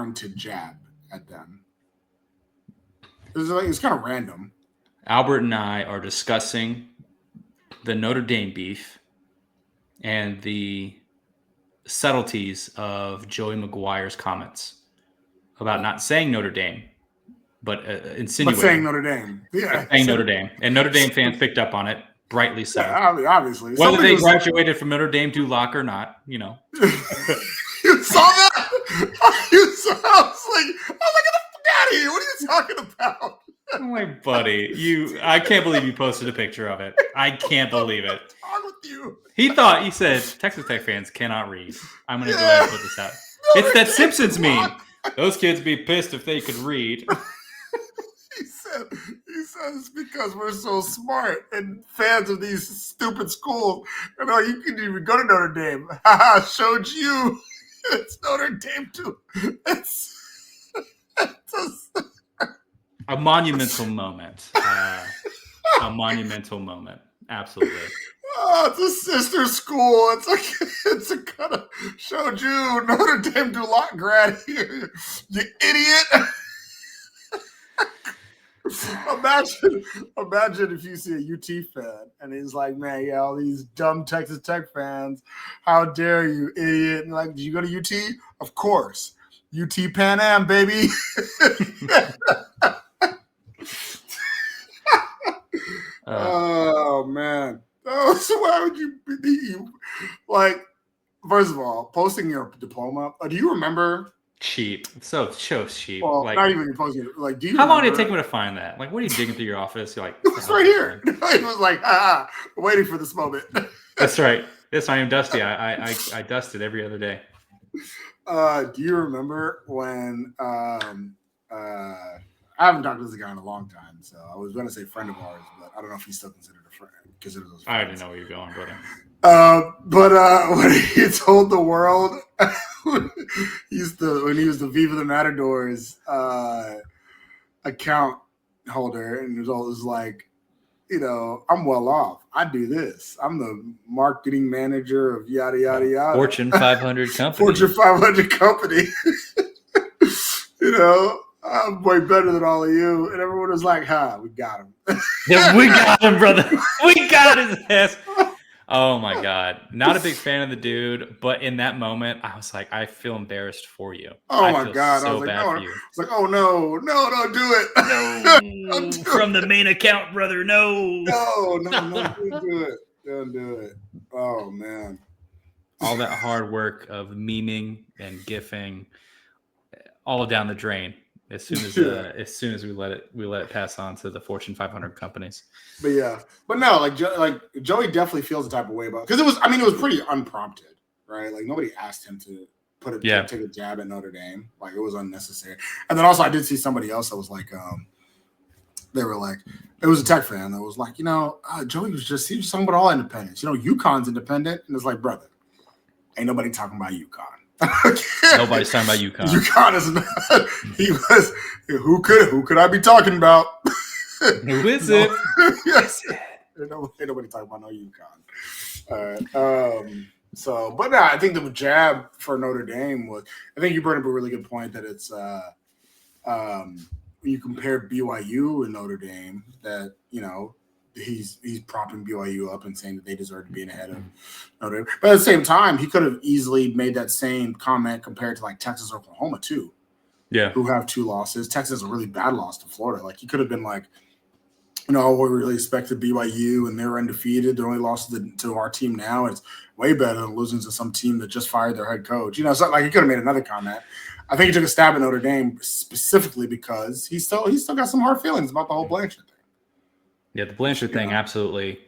turned to jab at them? It's kind of random. Albert and I are discussing the Notre Dame beef and the subtleties of Joey McGuire's comments about not saying Notre Dame, but insinuating. But saying Notre Dame. Yeah. Saying Notre Dame. And Notre Dame fans picked up on it, rightly so. Yeah, obviously. Whether they graduated from Notre Dame Duloc or not, You saw that? I was like, get the fuck out of here. What are you talking about? I'm like, buddy, I can't believe you posted a picture of it. I can't believe it. What's wrong with you? He said, Texas Tech fans cannot read. I'm going to go ahead and put this out. It's that Simpsons meme. Those kids be pissed if they could read. He said it's because we're so smart and fans of these stupid schools. And you can even go to Notre Dame. Haha, showed you. It's Notre Dame too. It's a monumental moment. A monumental moment. Absolutely. Oh, it's a sister school. It's a kind of showed you Notre Dame Duloc grad here. You idiot. Imagine if you see a UT fan and he's like, man, yeah, all these dumb Texas Tech fans, how dare you, idiot? And like, did you go to UT? Of course. UT Pan Am, baby. Oh, man. Oh, so why would you be like, first of all, posting your diploma? Do you remember? Cheap. So cheap. Well, not even posting it. Like, do you? How long did it take me to find that? Like, what are you digging through your office? You're like, it was right here. It was like, waiting for this moment. That's right. Yes, I am dusty. I dust it every other day. Do you remember when? I haven't talked to this guy in a long time, so I was going to say friend of ours, but I don't know if he's still considered a friend. I already know where you're going, brother. But when he told the world, when he was the Viva the Matadors account holder, and it was always like, I'm well off. I do this. I'm the marketing manager of yada yada yada. Fortune 500 company. Fortune 500 company. I'm way better than all of you. And everyone was like, we got him. Yeah, we got him, brother. We got his ass. Oh, my God. Not a big fan of the dude, but in that moment, I was like, I feel embarrassed for you. Oh, my God. So I was like, bad no. for you. I was like, oh, no, don't do it. No. Don't do From the main account, brother, no. No, don't do it. Don't do it. Oh, man. All that hard work of memeing and gifing, all down the drain. As soon as we let it pass on to the Fortune 500 companies. But no, like Joey definitely feels the type of way about it, because it was pretty unprompted, right? Like nobody asked him to take a jab at Notre Dame. Like it was unnecessary. And then also I did see somebody else that was like, they were like, it was a Tech fan that was like, Joey was just talking about all independents. UConn's independent, and it's like, brother, ain't nobody talking about UConn. Nobody's talking about UConn. UConn is not. He was. Who could I be talking about? Who is it? Yes. Ain't nobody talking about no UConn. All right. But no, I think the jab for Notre Dame was. I think you brought up a really good point that it's. When you compare BYU and Notre Dame, that he's propping BYU up and saying that they deserve to be ahead of Notre Dame. But at the same time, he could have easily made that same comment compared to like Texas or Oklahoma too. Yeah. Who have 2 losses. Texas has a really bad loss to Florida. Like he could have been like, we really expected BYU and they're undefeated. Their only loss to our team now is way better than losing to some team that just fired their head coach. So like he could have made another comment. I think he took a stab at Notre Dame specifically because he still got some hard feelings about the whole Blanchard thing. Yeah, the Blanchard thing, absolutely.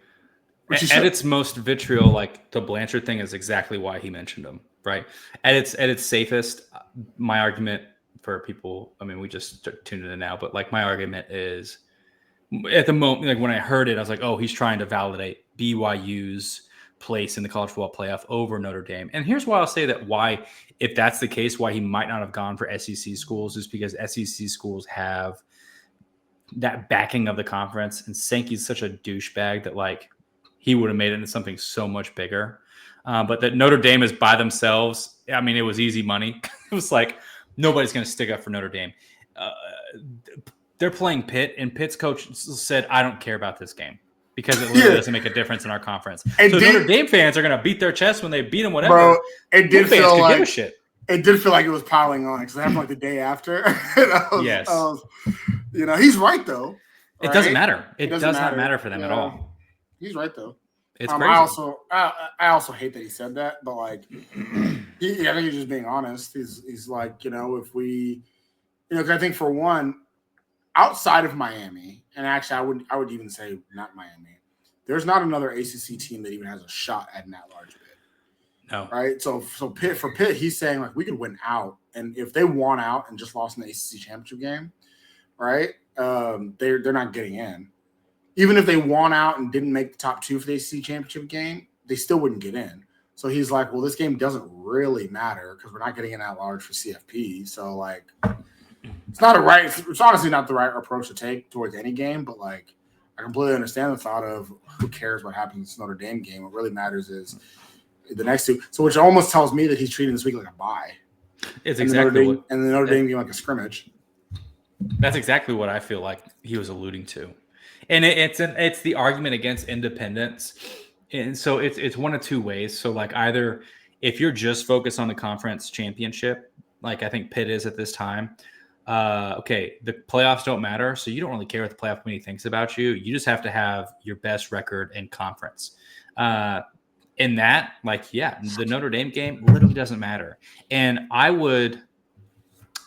At its most vitriol, like the Blanchard thing is exactly why he mentioned him, right? At its safest, my argument for people, we just tuned in now, but like my argument is at the moment, like when I heard it, I was like, oh, he's trying to validate BYU's place in the college football playoff over Notre Dame. And here's why I'll say that if that's the case, why he might not have gone for SEC schools is because SEC schools have that backing of the conference, and Sankey's such a douchebag that like he would have made it into something so much bigger. But that Notre Dame is by themselves. It was easy money. It was like Nobody's going to stick up for Notre Dame. They're playing Pitt, and Pitt's coach said, I don't care about this game because it really doesn't make a difference in our conference. And so Notre Dame fans are going to beat their chest when they beat them, whatever. Bro, it did feel like, give a shit. It did feel like it was piling on because it happened like the day after. Yes. He's right, though. It doesn't matter. It does not matter for them at all. He's right, though. It's crazy. I also hate that he said that, but like, I think he's just being honest. He's like, if we, because I think for one, outside of Miami, and actually I would even say not Miami, there's not another ACC team that even has a shot at an at-large bid. No. Right? So Pitt, he's saying like we could win out, and if they won out and just lost in the ACC championship game, right? They're not getting in. Even if they won out and didn't make the top 2 for the ACC championship game, they still wouldn't get in. So he's like, well, this game doesn't really matter because we're not getting in at large for CFP. So like, it's honestly not the right approach to take towards any game. But like, I completely understand the thought of who cares what happens in this Notre Dame game. What really matters is the next 2. So which almost tells me that he's treating this week like a bye. It's exactly what, and the Notre Dame game like a scrimmage. That's exactly what I feel like he was alluding to. And it's the argument against independence. And so it's one of two ways. So like either if you're just focused on the conference championship, like I think Pitt is at this time, okay, the playoffs don't matter. So you don't really care what the playoff committee thinks about you. You just have to have your best record in conference. In that, like, yeah, the Notre Dame game literally doesn't matter. And I would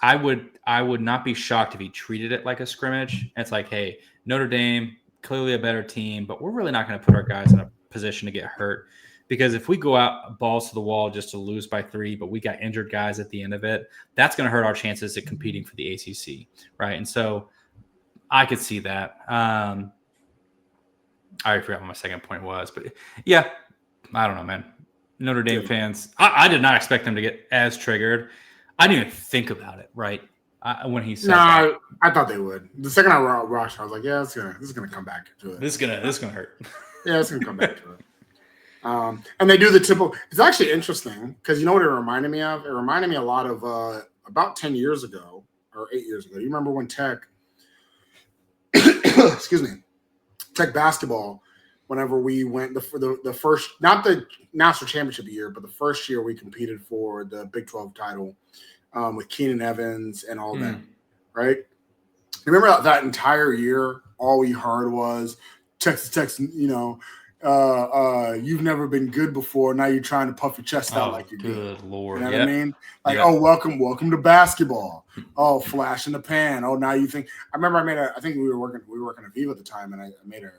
not be shocked if he treated it like a scrimmage. It's like, hey, Notre Dame, clearly a better team, but we're really not going to put our guys in a position to get hurt. Because if we go out balls to the wall just to lose by 3, but we got injured guys at the end of it, that's going to hurt our chances at competing for the ACC, right? And so I could see that. I already forgot what my second point was. But, yeah, I don't know, man. Notre Dame fans, I did not expect them to get as triggered. I didn't even think about it, right? When he said that. I thought they would. The second I rushed, I was like, yeah, this is gonna come back to it. This is gonna hurt. Yeah, it's gonna come back to it. And they do the typical. It's actually interesting because you know what it reminded me of? It reminded me a lot of about 10 years ago or 8 years ago. You remember when Tech, excuse me, Tech basketball. Whenever we went the first, not the national championship year, but the first year we competed for the Big 12 title. With Keenan Evans and all that, right? Remember that entire year, all we heard was Texas, you've never been good before. Now you're trying to puff your chest out like you're good. Good Lord. You know what I mean? Like, welcome to basketball. Oh, flash in the pan. Oh, now you think. I remember I think we were working at Viva at the time, and I made a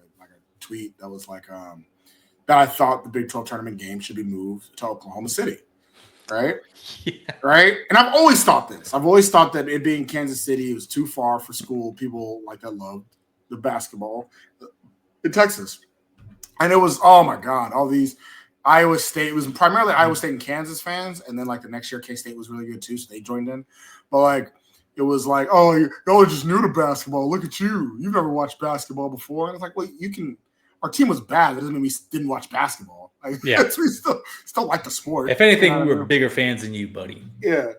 tweet that was like that I thought the Big 12 tournament game should be moved to Oklahoma City. Right? Yeah. Right? And I've always thought this. I've always thought that it being Kansas City was too far for school. People like that loved the basketball in Texas. And it was, oh my God, all these Iowa State. It was primarily Iowa State and Kansas fans. And then like the next year, K-State was really good too. So they joined in. But like, it was like, oh, y'all are just new to basketball. Look at you. You've never watched basketball before. And it's like, well, our team was bad. That doesn't mean we didn't watch basketball. Like, yeah, we still like the sport. If anything, we were bigger fans than you, buddy. Yeah,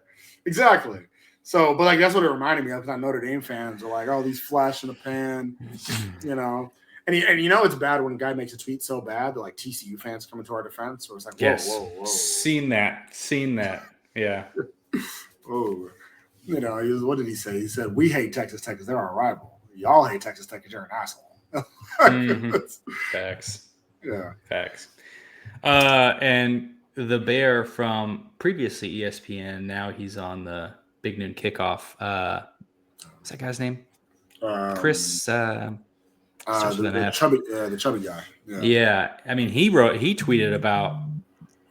exactly. So, but like that's what it reminded me of. Because Notre Dame fans are like, oh, these flash in the pan, And it's bad when a guy makes a tweet so bad that like TCU fans come into our defense. So it's like, whoa. Seen that. Yeah. Oh, what did he say? He said, "We hate Texas Tech because they're our rival. Y'all hate Texas Tech because you're an asshole." Facts. Yeah. Facts. And the Bear from previously ESPN, now he's on the Big Noon Kickoff. What's that guy's name? Chris. The chubby guy. Yeah. I mean, he tweeted about,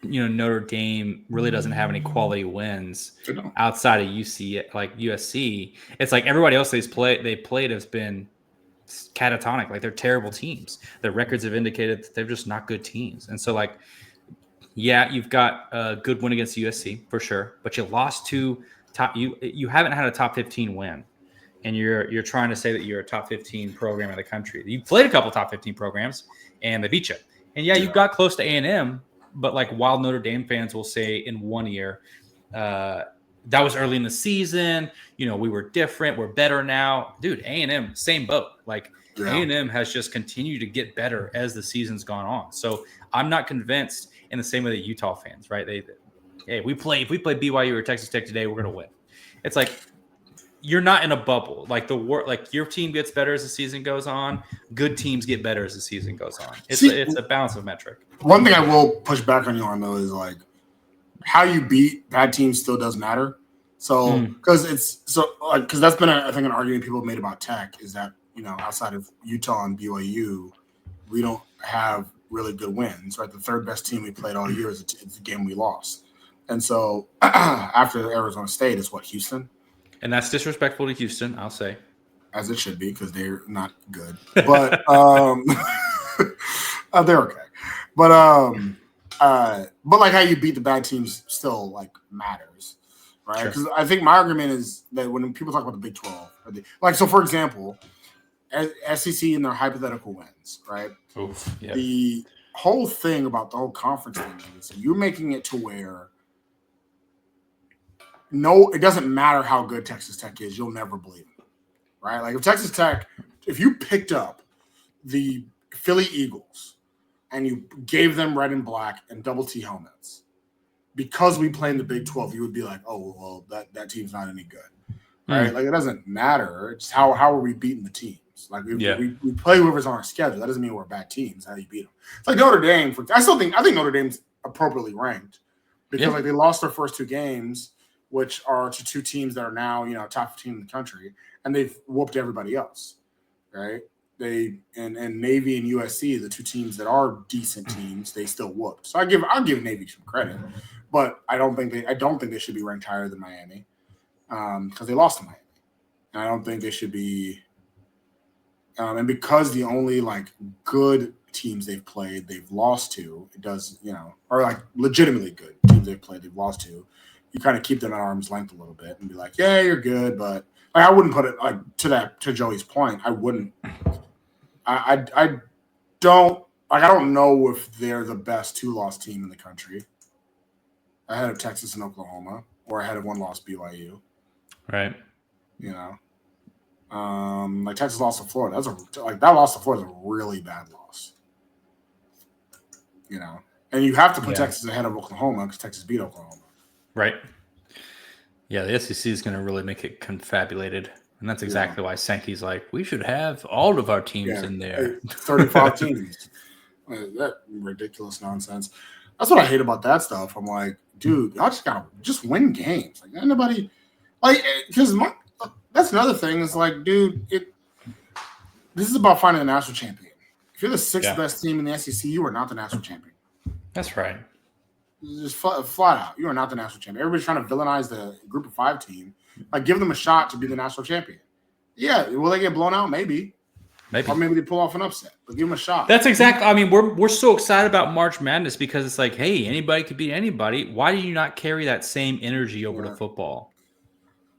Notre Dame really doesn't have any quality wins outside of USC. It's like everybody else they played has been catatonic. Like they're terrible teams. Their records have indicated that they're just not good teams. And so like, yeah, you've got a good win against USC for sure, but you lost to you haven't had a top 15 win. And you're trying to say that you're a top 15 program in the country. You played a couple top 15 programs and they beat you. And yeah, you got close to A&M, but like while Notre Dame fans will say in one year, that was early in the season. We were different. We're better now. Dude, A&M, same boat. Like A&M has just continued to get better as the season's gone on. So I'm not convinced in the same way that Utah fans, right? If we play BYU or Texas Tech today, we're going to win. It's like, you're not in a bubble. Like your team gets better as the season goes on. Good teams get better as the season goes on. It's a balance of metric. One thing I will push back on you on though is like how you beat bad teams still does matter. So because that's been I think an argument people have made about Tech is that outside of Utah and BYU, we don't have really good wins. Right, the third best team we played all year is the game we lost, and so after Arizona State is Houston. And that's disrespectful to Houston, I'll say. As it should be, because they're not good. But they're okay. But like how you beat the bad teams still like matters, right? Because I think my argument is that when people talk about the Big 12, so for example, SEC in their hypothetical wins, right? Oof, yeah. The whole thing about the whole conference thing is you're making it to where it doesn't matter how good Texas Tech is, you'll never believe it, right? Like if you picked up the Philly Eagles and you gave them red and black and double T helmets, because we play in the Big 12, you would be like, oh, well, that team's not any good, right? Like it doesn't matter. It's how are we beating the teams? Like we play whoever's on our schedule. That doesn't mean we're bad teams. How do you beat them? It's like Notre Dame. I think Notre Dame's appropriately ranked because like they lost their first two games, which are to two teams that are now, top 15 in the country, and they've whooped everybody else, right? And Navy and USC, the two teams that are decent teams, they still whooped. So I'll give Navy some credit, but I don't think they should be ranked higher than Miami, because they lost to Miami. And I don't think they should be, and because the only like good teams they've played, they've lost to, it does, or like legitimately good teams they've played, they've lost to. You kind of keep them at arm's length a little bit and be like, yeah, you're good. But like, I wouldn't put it like to Joey's point. I wouldn't, I don't know if they're the best 2-loss team in the country ahead of Texas and Oklahoma or ahead of 1-loss BYU. Right. Like Texas lost to Florida. That loss to Florida is a really bad loss. And you have to put Texas ahead of Oklahoma because Texas beat Oklahoma. Right. Yeah, the SEC is going to really make it confabulated. And that's exactly why Sankey's like, we should have all of our teams in there. 35 teams. That ridiculous nonsense. That's what I hate about that stuff. I'm like, dude, y'all just got to win games. Like, anybody – like, because that's another thing. It's like, dude, this is about finding a national champion. If you're the sixth best team in the SEC, you are not the national champion. That's right. Just flat out, you are not the national champion. Everybody's trying to villainize the Group of 5 team. Like, give them a shot to be the national champion. Yeah, will they get blown out? Maybe. Or maybe they pull off an upset. But give them a shot. That's exactly. I mean, we're so excited about March Madness because it's like, hey, anybody could beat anybody. Why do you not carry that same energy over to football?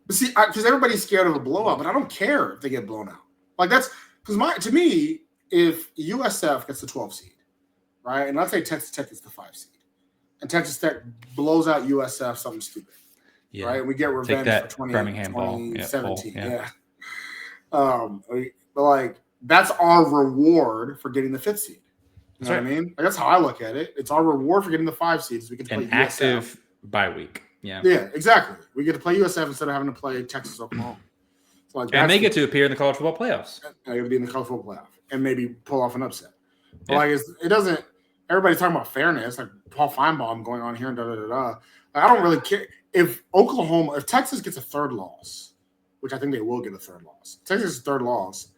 But see, because everybody's scared of a blowout, but I don't care if they get blown out. Like that's because to me, if USF gets the 12 seed, right, and let's say Texas Tech gets the 5 seed. And Texas Tech blows out USF something stupid, right? And we get revenge for 2017. Yeah. But like that's our reward for getting the 5th seed. You know what I mean? Like, that's how I look at it. It's our reward for getting the 5 seeds. We can play an active bye week. Yeah. Yeah, exactly. We get to play USF instead of having to play Texas, Oklahoma. So like, and they get to appear in the college football playoffs. They get to be in the college football playoff and maybe pull off an upset. But like it doesn't. Everybody's talking about fairness, like Paul Feinbaum going on here and Like, I don't really care if Texas gets a 3rd loss, which I think they will get a 3rd loss. Texas' 3rd loss.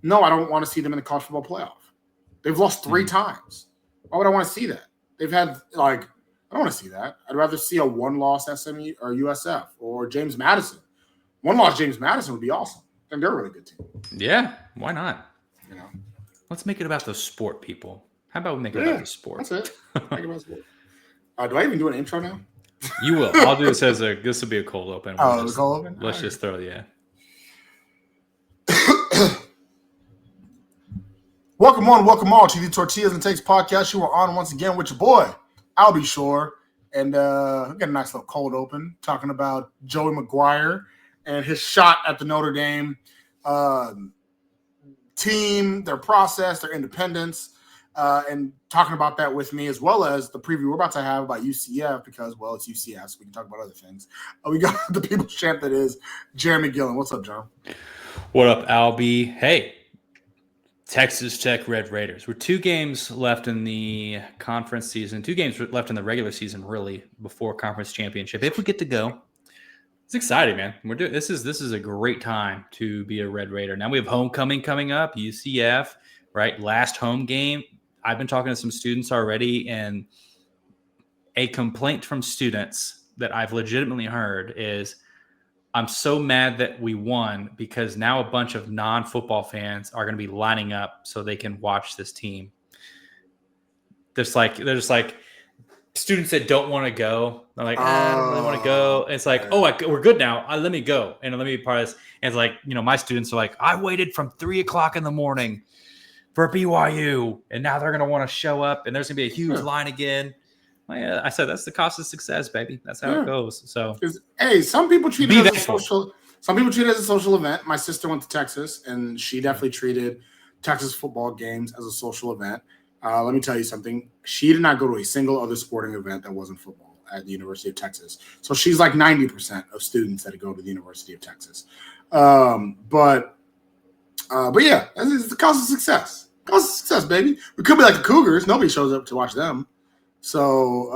No, I don't want to see them in the college football playoff. They've lost 3 times. Why would I want to see that? They've had I don't want to see that. I'd rather see a 1-loss SMU or USF or James Madison. 1-loss James Madison would be awesome. And they're a really good team. Yeah, why not? Let's make it about the sport, people. How about we make it about the sport? That's it. Make it about sport. Do I even do an intro now? You will. I'll do this this will be a cold open. The cold open? Let's just throw Welcome all to the Tortillas and Takes podcast. You are on once again with your boy, I'll be sure. And we got a nice little cold open talking about Joey McGuire and his shot at the Notre Dame team, their process, their independence, and talking about that with me, as well as the preview we're about to have about UCF because, well, it's UCF, so we can talk about other things. We got the people's champ that is Jeremy Gillen. What's up, John? What up, Albie? Hey, Texas Tech Red Raiders. We're 2 games left in the conference season, 2 games left in the regular season, really, before conference championship. If we get to go, it's exciting, man. This is a great time to be a Red Raider. Now we have homecoming coming up, UCF, right? Last home game. I've been talking to some students already, and a complaint from students that I've legitimately heard is, I'm so mad that we won because now a bunch of non-football fans are going to be lining up so they can watch this team. There's like students that don't want to go. They're like, I don't really want to go. And it's like, we're good now. Let me go. And let me be part of this. And it's like, my students are like, I waited from 3:00 in the morning for BYU, and now they're going to want to show up, and there's going to be a huge line again. I said, that's the cost of success, baby. That's how it goes. So, hey, some people treat it as a social. Some people treat it as a social event. My sister went to Texas, and she definitely treated Texas football games as a social event. Let me tell you something. She did not go to a single other sporting event that wasn't football at the University of Texas. So she's like 90% of students that go to the University of Texas. But yeah, it's the cost of success. Cost of success, baby. We could be like the Cougars. Nobody shows up to watch them. So,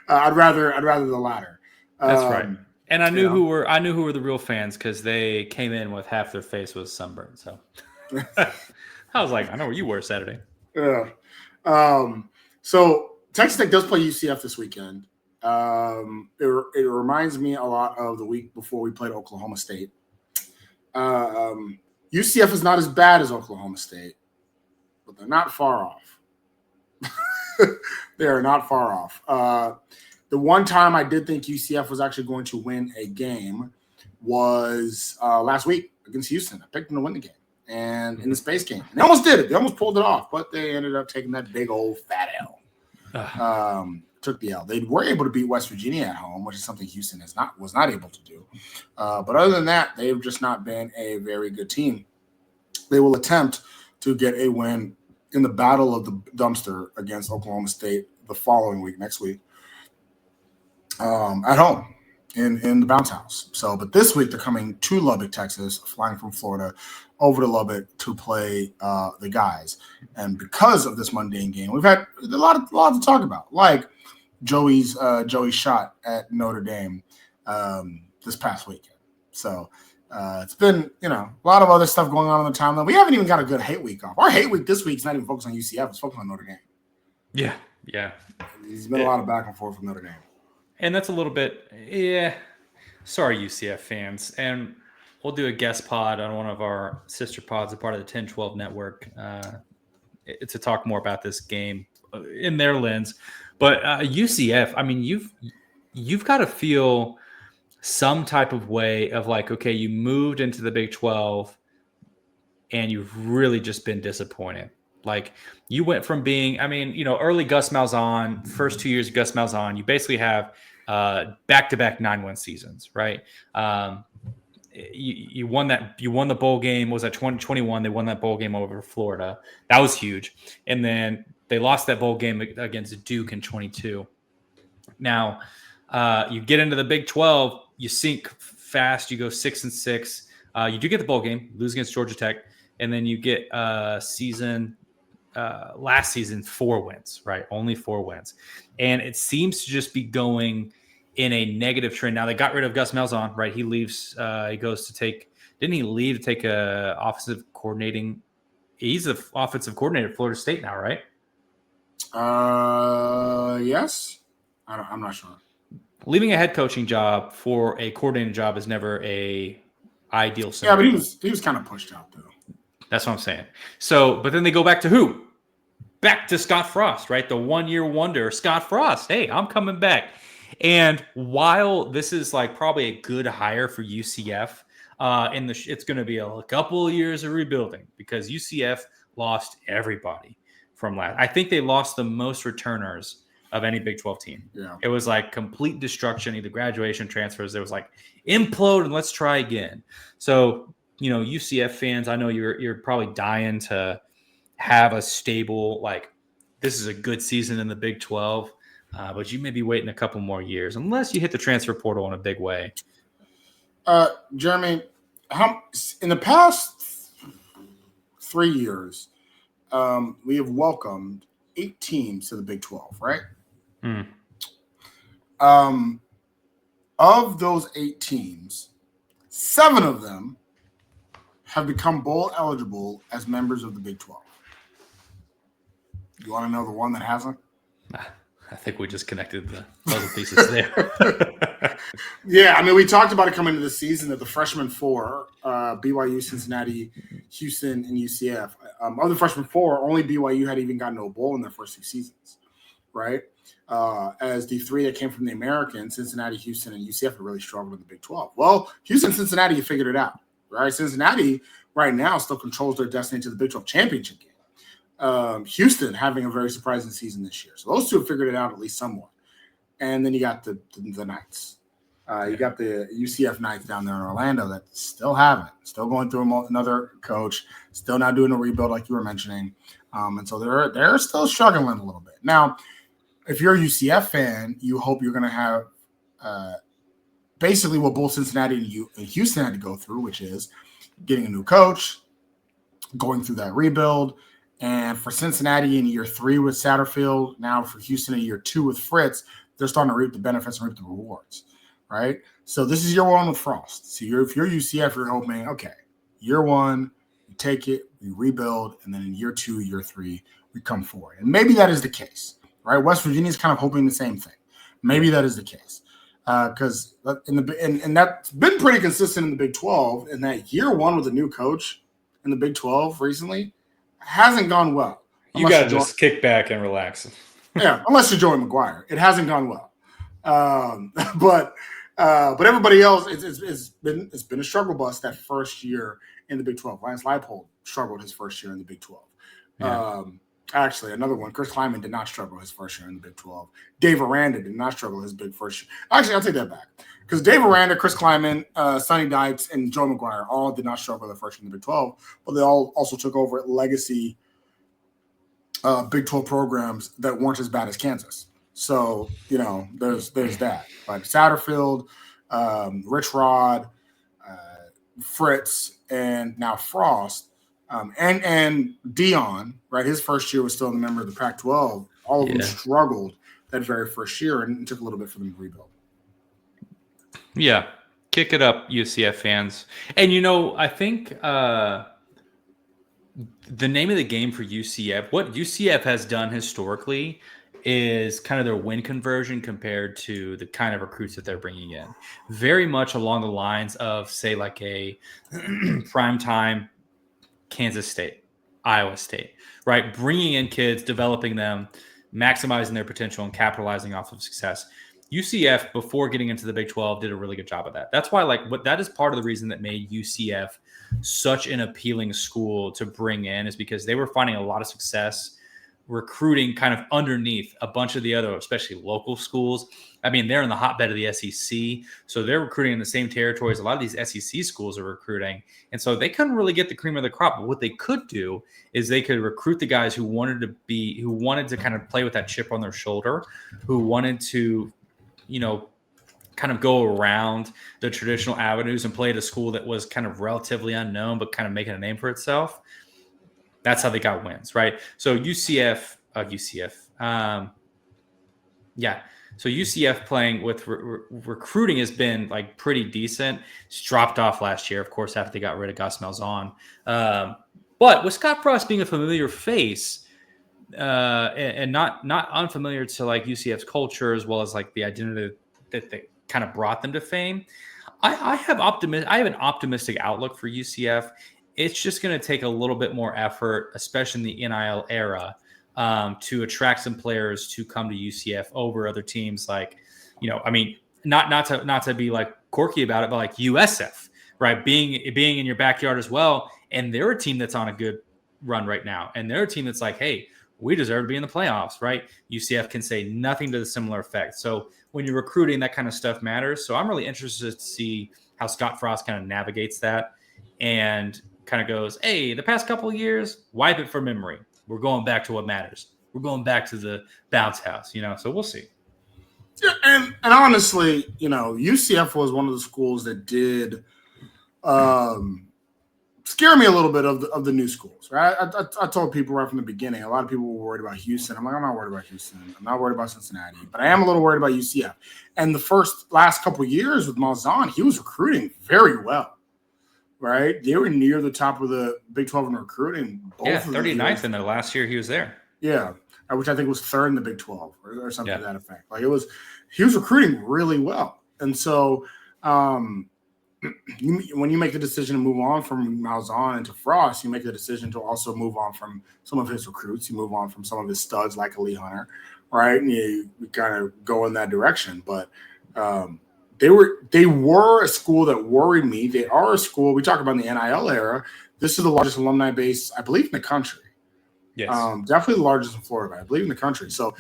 I'd rather the latter. That's right. And I knew who were the real fans because they came in with half their face was sunburned. So I was like, I know where you were Saturday. Yeah. So Texas Tech does play UCF this weekend. It reminds me a lot of the week before we played Oklahoma State. UCF is not as bad as Oklahoma State, but they're not far off. They are not far off. The one time I did think UCF was actually going to win a game was last week against Houston. I picked them to win the game, and in the space game. And they almost did it. They almost pulled it off, but they ended up taking that big old fat L. Took the L. They were able to beat West Virginia at home, which is something Houston was not able to do. But other than that, they've just not been a very good team. They will attempt to get a win in the battle of the dumpster against Oklahoma State the following week, next week, at home in the bounce house. So, but this week they're coming to Lubbock, Texas, flying from Florida over to Lubbock to play the guys. And because of this mundane game, we've had a lot to talk about, like Joey's shot at Notre Dame this past weekend. So it's been, a lot of other stuff going on in the timeline. We haven't even got a good hate week off. Our hate week this week is not even focused on UCF. It's focused on Notre Dame. Yeah. There's been a lot of back and forth with Notre Dame. And that's a little bit, sorry, UCF fans. And we'll do a guest pod on one of our sister pods, a part of the 10-12 network, to talk more about this game in their lens. But UCF, I mean, you've got to feel some type of way of like, okay, you moved into the Big 12 and you've really just been disappointed. Like you went from being, early Gus Malzahn, first 2 years of Gus Malzahn, you basically have back-to-back 9-win seasons, right? You won the bowl game. Was that 2021? They won that bowl game over Florida. That was huge. And then they lost that bowl game against Duke in 22. Now you get into the Big 12, you sink fast. You go 6-6. You do get the bowl game, lose against Georgia Tech, and then you get last season 4 wins, right? Only 4 wins, and it seems to just be going in a negative trend. Now they got rid of Gus Malzahn, right? He leaves. He goes to take. Didn't he leave to take a offensive coordinating? He's the offensive coordinator at Florida State now, right? Yes. I'm not sure. Leaving a head coaching job for a coordinating job is never a ideal scenario. Yeah, but he was kind of pushed out though. That's what I'm saying. So, but then they go back to who? Back to Scott Frost, right? The 1-year wonder, Scott Frost. Hey, I'm coming back. And while this is like probably a good hire for UCF, it's going to be a couple of years of rebuilding because UCF lost everybody from last. I think they lost the most returners of any Big 12 team. Yeah. It was like complete destruction, either graduation, transfers. There was like implode and let's try again. So, UCF fans, I know you're probably dying to have a stable, like, this is a good season in the Big 12, but you may be waiting a couple more years unless you hit the transfer portal in a big way. Jeremy, in the past 3 years, we have welcomed 8 teams to the Big 12, right? Of those 8 teams, 7 of them have become bowl eligible as members of the Big 12. You want to know the one that hasn't? I think we just connected the puzzle pieces there. Yeah, I mean, we talked about it coming into the season that the freshman 4, BYU, Cincinnati, Houston, and UCF, of the freshman 4, only BYU had even gotten to a bowl in their first 2 seasons, right? As the 3 that came from the American, Cincinnati, Houston, and UCF had really struggled in the Big 12. Well, Houston, Cincinnati, you figured it out, right? Cincinnati right now still controls their destiny to the Big 12 championship game. Houston having a very surprising season this year. So those 2 have figured it out at least somewhat. And then you got the Knights. You got the UCF Knights down there in Orlando that still haven't. Still going through another coach. Still not doing a rebuild like you were mentioning. And so they're still struggling a little bit. Now, if you're a UCF fan, you hope you're going to have basically what both Cincinnati and Houston had to go through, which is getting a new coach, going through that rebuild. And for Cincinnati in year 3 with Satterfield, now for Houston in year 2 with Fritz, they're starting to reap the benefits and reap the rewards, right? So this is year 1 with Frost. So if you're UCF, you're hoping, okay, year 1, you take it, we rebuild, and then in year 2, year 3, we come forward. And maybe that is the case, right? West Virginia is kind of hoping the same thing. Maybe that is the case. Because and that's been pretty consistent in the Big 12, in that year 1 with a new coach in the Big 12 recently hasn't gone well. You got to just kick back and relax. Yeah, unless you're Joey McGuire. It hasn't gone well. But everybody else, it's been a struggle bus that first year in the Big 12. Lance Leipold struggled his first year in the Big 12. Yeah. Actually, another one, Chris Kleiman did not struggle his first year in the Big 12. Dave Aranda did not struggle his big first year. Actually, I'll take that back. Because Dave Aranda, Chris Kleiman, Sonny Dykes, and Joe McGuire all did not struggle their first year in the Big 12, but they all also took over legacy Big 12 programs that weren't as bad as Kansas. So, there's that. Like Satterfield, Rich Rod, Fritz, and now Frost, and Dion, right? His first year was still a member of the Pac-12. All of them struggled that very first year, and it took a little bit for them to rebuild. Yeah, kick it up, UCF fans. And, I think the name of the game for UCF, what UCF has done historically is kind of their win conversion compared to the kind of recruits that they're bringing in. Very much along the lines of, say, like a primetime Kansas State, Iowa State, right? Bringing in kids, developing them, maximizing their potential, and capitalizing off of success. UCF, before getting into the Big 12, did a really good job of that. That's why, that is part of the reason that made UCF such an appealing school to bring in, is because they were finding a lot of success recruiting kind of underneath a bunch of the other, especially local schools. I mean, they're in the hotbed of the SEC, so they're recruiting in the same territories a lot of these SEC schools are recruiting. And so they couldn't really get the cream of the crop. But what they could do is they could recruit the guys who wanted to kind of play with that chip on their shoulder, who wanted to, kind of go around the traditional avenues and play at a school that was kind of relatively unknown, but kind of making a name for itself. That's how they got wins, right? So UCF. So UCF playing with recruiting has been pretty decent. It's dropped off last year, of course, after they got rid of Gus Malzahn. But with Scott Frost being a familiar face and not unfamiliar to UCF's culture, as well as the identity that they kind of brought them to fame, I have an optimistic outlook for UCF. It's just going to take a little bit more effort, especially in the NIL era, to attract some players to come to UCF over other teams not to be quirky about it, but USF, right? Being in your backyard as well. And they're a team that's on a good run right now. And they're a team that's hey, we deserve to be in the playoffs, right? UCF can say nothing to the similar effect. So when you're recruiting, that kind of stuff matters. So I'm really interested to see how Scott Frost kind of navigates that and kind of goes, hey, the past couple of years, wipe it from memory. We're going back to what matters. We're going back to the bounce house, so we'll see. Yeah, and honestly, UCF was one of the schools that did scare me a little bit of the new schools, right? I told people right from the beginning, a lot of people were worried about Houston. I'm like, I'm not worried about Houston. I'm not worried about Cincinnati, but I am a little worried about UCF. And the last couple of years with Malzahn, he was recruiting very well, right? They were near the top of the Big 12 in recruiting. 39th in the last year he was there. Yeah, which I think was third in the Big 12 or something to that effect. Like he was recruiting really well. And so when you make the decision to move on from Malzahn into Frost, you make the decision to also move on from some of his recruits. You move on from some of his studs like Ali Hunter, right? And you kind of go in that direction. But they were a school that worried me. They are a school. We talk about in the NIL era. This is the largest alumni base, I believe, in the country. Yes, definitely the largest in Florida, I believe, in the country. So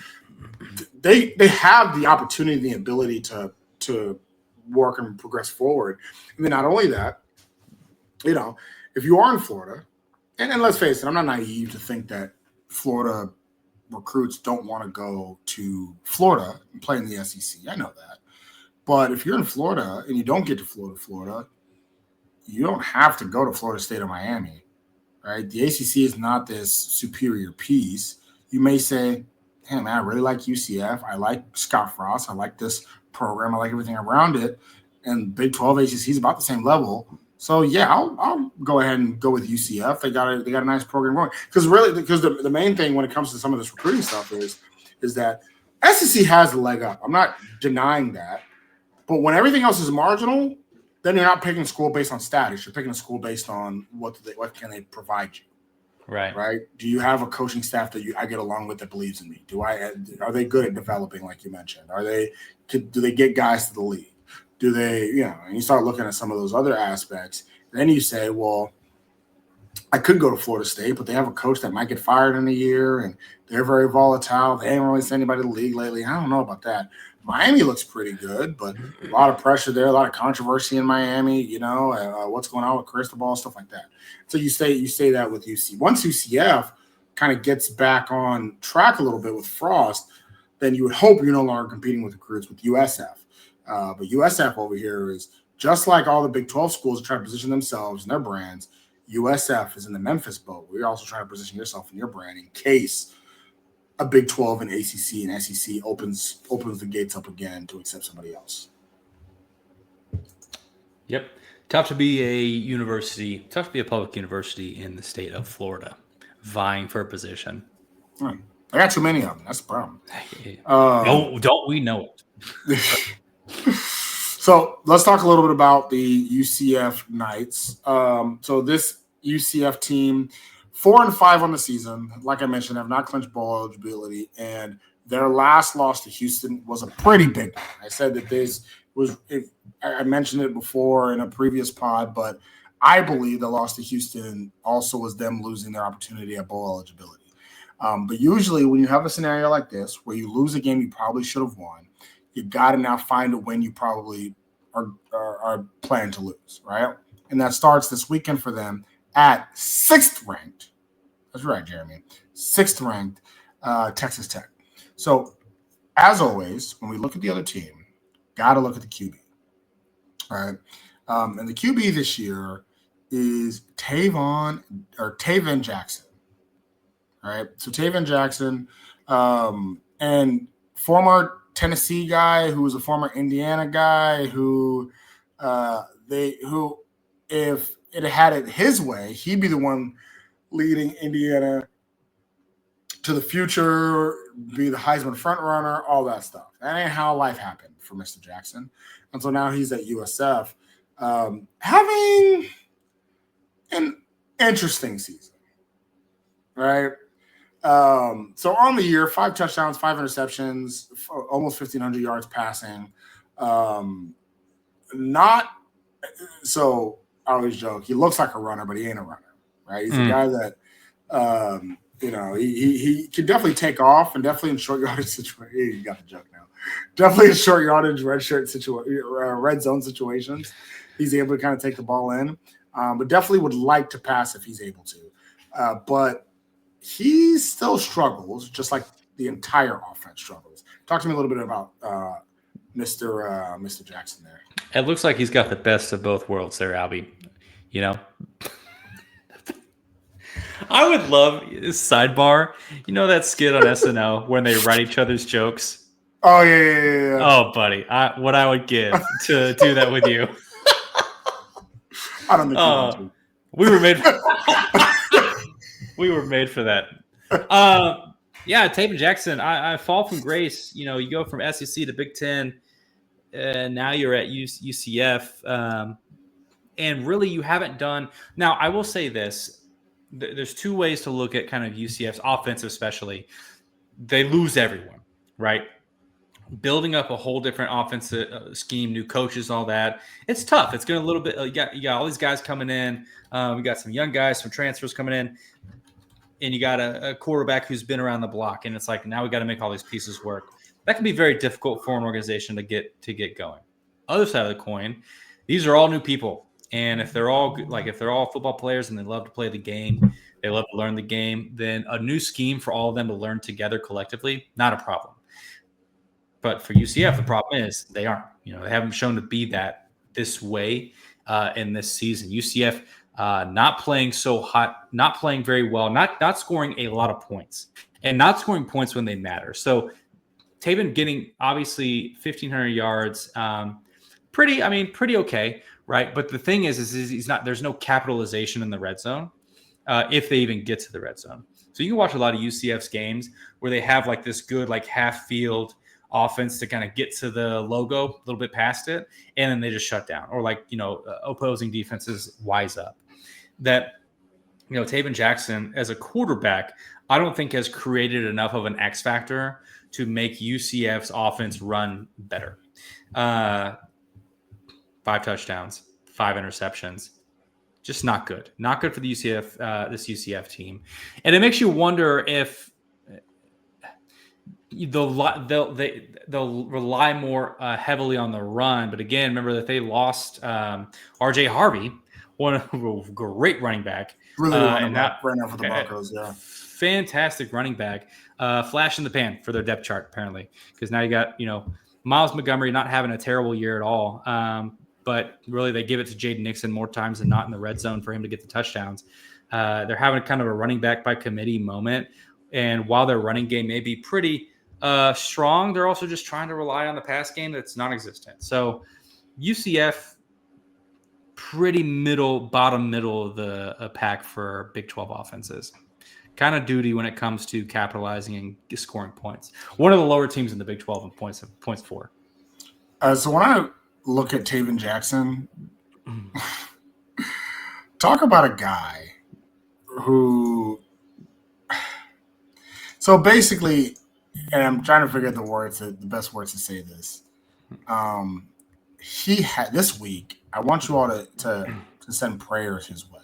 they have the opportunity, the ability to work and progress forward. And then not only that, if you are in Florida, and let's face it, I'm not naive to think that Florida recruits don't want to go to Florida and play in the SEC. I know that. But if you're in Florida and you don't get to Florida, you don't have to go to Florida State or Miami, right? The ACC is not this superior piece. You may say, hey, man, I really like UCF. I like Scott Frost. I like this program. I like everything around it. And Big 12 ACC is about the same level. So, yeah, I'll go ahead and go with UCF. They got a nice program going. Because the main thing when it comes to some of this recruiting stuff is that SEC has the leg up. I'm not denying that. But when everything else is marginal, then you're not picking a school based on status. You're picking a school based on what can they provide you. Right. Do you have a coaching staff that I get along with that believes in me? Are they good at developing, like you mentioned? Do they get guys to the league? Do they, and you start looking at some of those other aspects. Then you say, well, I could go to Florida State, but they have a coach that might get fired in a year, and they're very volatile. They ain't really sent anybody to the league lately. I don't know about that. Miami looks pretty good, but a lot of pressure there, a lot of controversy in Miami, what's going on with Cristobal, stuff like that. So you say that with UC. Once UCF kind of gets back on track a little bit with Frost, then you would hope you're no longer competing with recruits with USF. But USF over here is just like all the Big 12 schools try to position themselves and their brands. USF is in the Memphis boat. We're also trying to position yourself in your brand in case a Big 12 and ACC and SEC opens the gates up again to accept somebody else. Yep. Tough to be a public university in the state of Florida, vying for a position. I got too many of them. That's the problem. Don't we know it? So let's talk a little bit about the UCF Knights. So this UCF team, 4-5 on the season. Like I mentioned, have not clinched bowl eligibility, and their last loss to Houston was a pretty big one. I said that I mentioned it before in a previous pod, but I believe the loss to Houston also was them losing their opportunity at bowl eligibility. But usually when you have a scenario like this, where you lose a game you probably should have won, you got to now find a win you probably are planning to lose, right? And that starts this weekend for them at 6th ranked. That's right, Jeremy. 6th ranked Texas Tech. So, as always, when we look at the other team, got to look at the QB. All right. And the QB this year is Taven Jackson. All right. So, Taven Jackson and former Tennessee guy who was a former Indiana guy who if it had it his way, he'd be the one leading Indiana to the future, be the Heisman front runner, all that stuff. That ain't how life happened for Mr. Jackson. And so now he's at USF having an interesting season, right? So on the year, 5 touchdowns, 5 interceptions, almost 1,500 yards passing. So I always joke, he looks like a runner, but he ain't a runner, right? He's a guy that he can definitely take off, and definitely in short yardage situation. You got the joke now. Definitely in short yardage red zone situations, he's able to kind of take the ball in. But definitely would like to pass if he's able to. But he still struggles, just like the entire offense struggles. Talk to me a little bit about Mr. Jackson there. It looks like he's got the best of both worlds there, Albie. I would love sidebar. You know that skit on SNL when they write each other's jokes? Oh yeah. Oh, buddy, what I would give to do that with you. I don't think you want to. We were made for that. Yeah, Taven Jackson. I fall from grace. You go from SEC to Big Ten, and now you're at UCF, and really you haven't done. Now I will say this. There's two ways to look at kind of UCF's offense, especially. They lose everyone, right? Building up a whole different offensive scheme, new coaches, all that. It's tough. It's going to a little bit. You got all these guys coming in. We got some young guys, some transfers coming in, and you got a quarterback who's been around the block. And it's like now we got to make all these pieces work. That can be very difficult for an organization to get going. Other side of the coin, these are all new people. And if they're all football players and they love to play the game, they love to learn the game, then a new scheme for all of them to learn together collectively, not a problem. But for UCF, the problem is they aren't. They haven't shown to be that this way in this season. UCF not playing so hot, not playing very well, not scoring a lot of points, and not scoring points when they matter. So Taven getting obviously 1,500 yards, pretty okay. Right. But the thing is he's not, there's no capitalization in the red zone if they even get to the red zone. So you can watch a lot of UCF's games where they have like this good, like half field offense to kind of get to the logo a little bit past it. And then they just shut down or opposing defenses wise up that, Taven Jackson as a quarterback, I don't think has created enough of an X factor to make UCF's offense run better. 5 touchdowns, 5 interceptions. Just not good. Not good for the UCF, this UCF team. And it makes you wonder if they'll rely more heavily on the run. But again, remember that they lost R.J. Harvey, one of a great running back. Really running back right now for the Broncos, yeah. Fantastic running back. Flash in the pan for their depth chart, apparently. Because now you got, Miles Montgomery not having a terrible year at all. But really, they give it to Jaden Nixon more times than not in the red zone for him to get the touchdowns. They're having kind of a running back by committee moment. And while their running game may be pretty strong, they're also just trying to rely on the pass game that's non-existent. So UCF, pretty bottom middle of the pack for Big 12 offenses. Kind of duty when it comes to capitalizing and scoring points. One of the lower teams in the Big 12 in points for. So when I look at Taven Jackson, talk about a guy who – so basically, and I'm trying to figure out the best words to say this. He had this week, I want you all to send prayers his way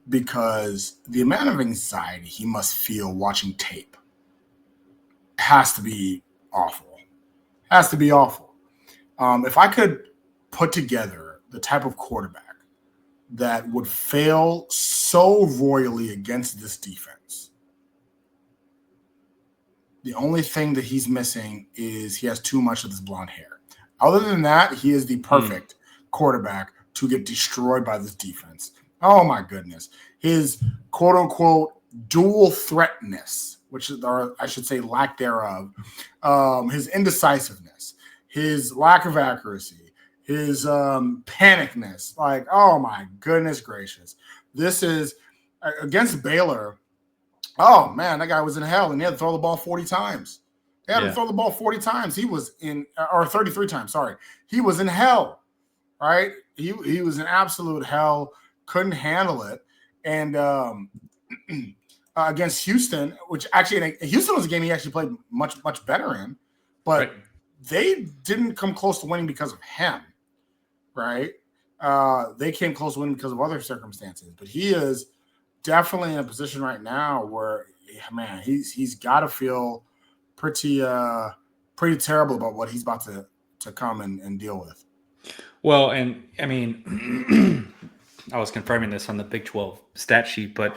because the amount of anxiety he must feel watching tape has to be awful. Has to be awful. If I could put together the type of quarterback that would fail so royally against this defense, the only thing that he's missing is he has too much of this blonde hair. Other than that, he is the perfect quarterback to get destroyed by this defense. Oh, my goodness. His quote-unquote dual threatness, which is, or I should say lack thereof, his indecisiveness, his lack of accuracy, his panicness. Like, oh, my goodness gracious. This is against Baylor. Oh, man, that guy was in hell, and he had to throw the ball 40 times. They had to throw the ball 40 times. He was in – or 33 times, sorry. He was in hell, right? He was in absolute hell, couldn't handle it. And against Houston, which actually – Houston was a game he actually played much, much better in. But they didn't come close to winning because of him, right? They came close to winning because of other circumstances. But he is – definitely in a position right now where man, he's got to feel pretty terrible about what he's about to come and deal with. Well, and I mean, I was confirming this on the Big 12 stat sheet, but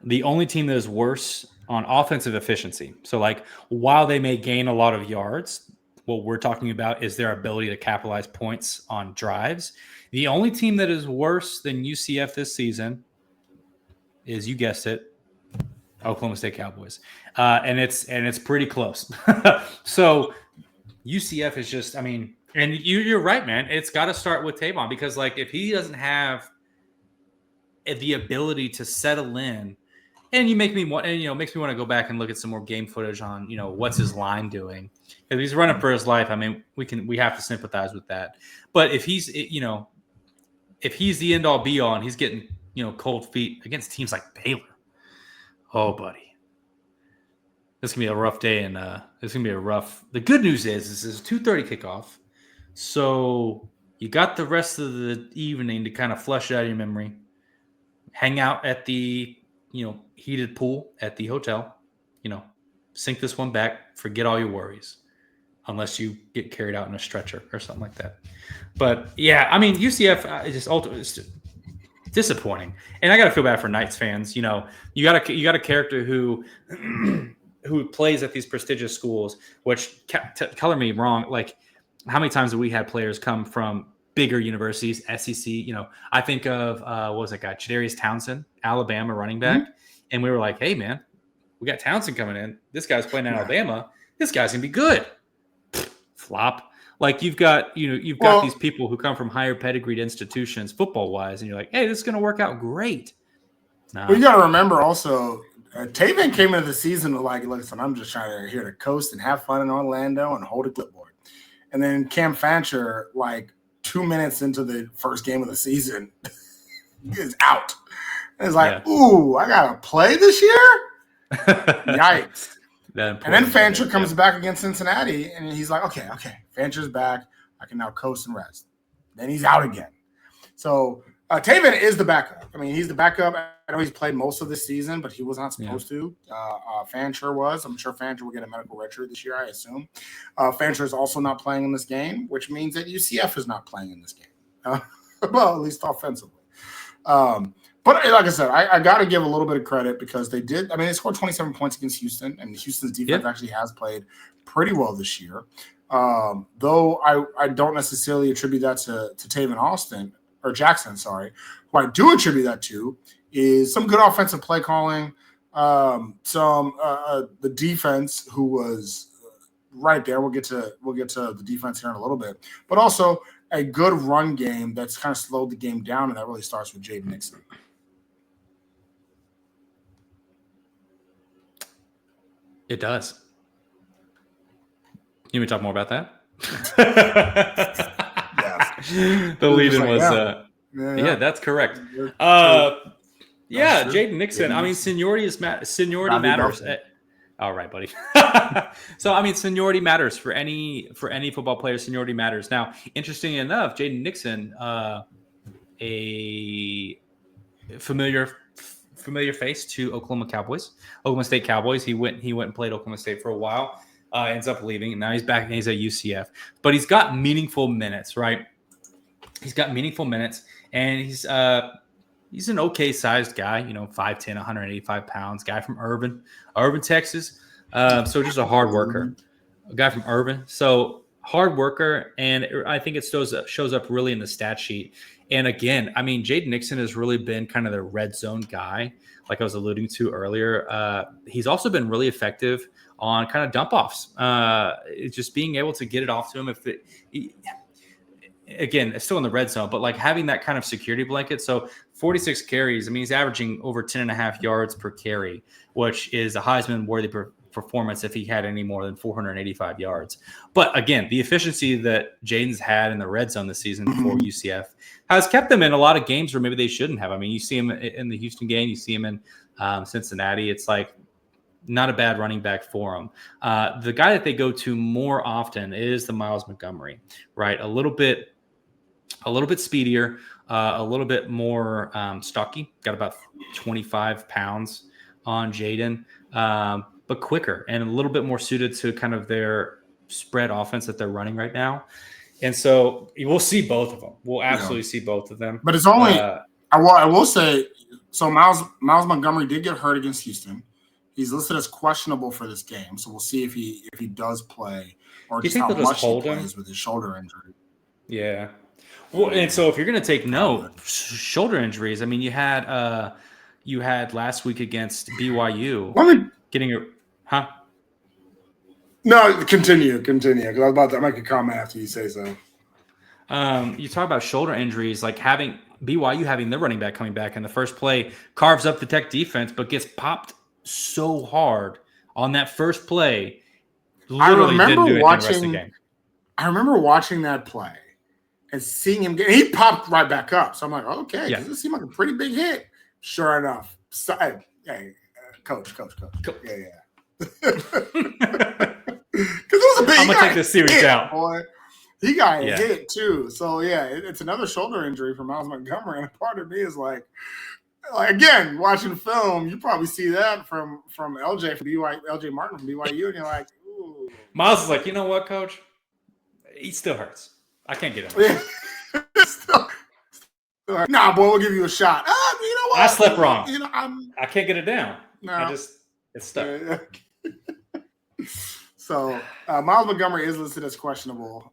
the only team that is worse on offensive efficiency. So, like, while they may gain a lot of yards, what we're talking about is their ability to capitalize points on drives. The only team that is worse than UCF this season is, you guessed it, Oklahoma State Cowboys, and it's pretty close. So UCF is just, I mean, and you're right, man. It's got to start with Tavon, because like if he doesn't have the ability to settle in, and you make me want, and makes me want to go back and look at some more game footage on what's his line doing. If he's running for his life, I mean, we have to sympathize with that. But if he's if he's the end all be all and he's getting cold feet against teams like Baylor, oh buddy, this is gonna be a rough day, and it's gonna be a rough. The good news is this is a 2:30 kickoff, so you got the rest of the evening to kind of flush it out of your memory. Hang out at the heated pool at the hotel, sink this one back, forget all your worries, unless you get carried out in a stretcher or something like that. But yeah, I mean, UCF is just ultimately disappointing, and I got to feel bad for Knights fans. You got a character who who plays at these prestigious schools, which color me wrong. Like, how many times have we had players come from bigger universities, SEC? I think of what was that guy, Chadarius Townsend, Alabama running back, and we were like, "Hey, man, we got Townsend coming in. This guy's playing at Alabama. This guy's gonna be good." Flop. Like you've got these people who come from higher pedigreed institutions, football wise, and you're like, "Hey, this is gonna work out great." Nah. Well, you got to remember also, Tavon came into the season like, "Listen, I'm just trying to here to coast and have fun in Orlando and hold a clipboard," and then Cam Fancher, like 2 minutes into the first game of the season, is out. And it's like, ooh, I gotta play this year? Yikes. And then Fancher comes back against Cincinnati, and he's like, okay, Fancher's back. I can now coast and rest. Then he's out again. So Tavon is the backup. I mean, he's the backup. I know he's played most of this season, but he was not supposed to. Fancher was. I'm sure Fancher will get a medical redshirt this year, I assume. Fancher is also not playing in this game, which means that UCF is not playing in this game. Well, at least offensively. But like I said, I got to give a little bit of credit because they did. I mean, they scored 27 points against Houston, and Houston's defense actually has played pretty well this year. Though I don't necessarily attribute that to Tavon Jackson, who I do attribute that to is some good offensive play calling, the defense who was right there. We'll get to the defense here in a little bit, but also a good run game that's kind of slowed the game down, and that really starts with Jaden Nixon. It does. You want to talk more about that? Yes. The lead-in was yeah, that's correct. Jaden Nixon. I mean, seniority matters. All right, buddy. So I mean, seniority matters for any football player. Seniority matters. Now, interestingly enough, Jaden Nixon, a familiar face to Oklahoma State Cowboys. He went and played Oklahoma State for a while. Ends up leaving, and now he's back and he's at UCF. But he's got meaningful minutes, right? He's got meaningful minutes, and he's an okay sized guy, 5'10", 185 pounds, guy from Irvin, Texas. So just a hard worker, a guy from Irvin. So hard worker, and I think it shows up really in the stat sheet. And again, I mean, Jaden Nixon has really been kind of the red zone guy, like I was alluding to earlier. He's also been really effective on kind of dump offs. It's just being able to get it off to him. Again, it's still in the red zone, but like having that kind of security blanket. So 46 carries, I mean, he's averaging over 10.5 yards per carry, which is a Heisman-worthy performance if he had any more than 485 yards. But again, the efficiency that Jaden's had in the red zone this season for UCF has kept them in a lot of games where maybe they shouldn't have. I mean, you see him in the Houston game, you see him in Cincinnati. It's like not a bad running back for him. The guy that they go to more often is the Miles Montgomery, right? A little bit speedier, a little bit more stocky, got about 25 pounds on Jaden, but quicker and a little bit more suited to kind of their spread offense that they're running right now. And so we'll see both of them. We'll absolutely see both of them. But it's only I will say, so Miles Montgomery did get hurt against Houston. He's listed as questionable for this game, so we'll see if he does play or just how much he plays with his shoulder injury. Yeah. Well, and so if you're going to take note, shoulder injuries. I mean, you had last week against BYU No, continue. Because I was about to make a comment after you say so. You talk about shoulder injuries, like having BYU having their running back coming back in the first play, carves up the Tech defense, but gets popped so hard on that first play. Literally didn't do anything the rest of the game. I remember watching that play and seeing him he popped right back up. So I'm like, okay, does this seem like a pretty big hit? Sure enough. So, hey, coach. Yeah. Because it was a big. I'm gonna take this series out, boy. He got hit too. So yeah, it's another shoulder injury for Miles Montgomery, and part of me is like again, watching film, you probably see that from LJ Martin from BYU, and you're like, ooh. Miles is like, you know what, coach? He still hurts. I can't get him. still nah, boy, we'll give you a shot. You know what? I slept wrong. You know, I can't get it down. No. It's stuck. So Miles Montgomery is listed as questionable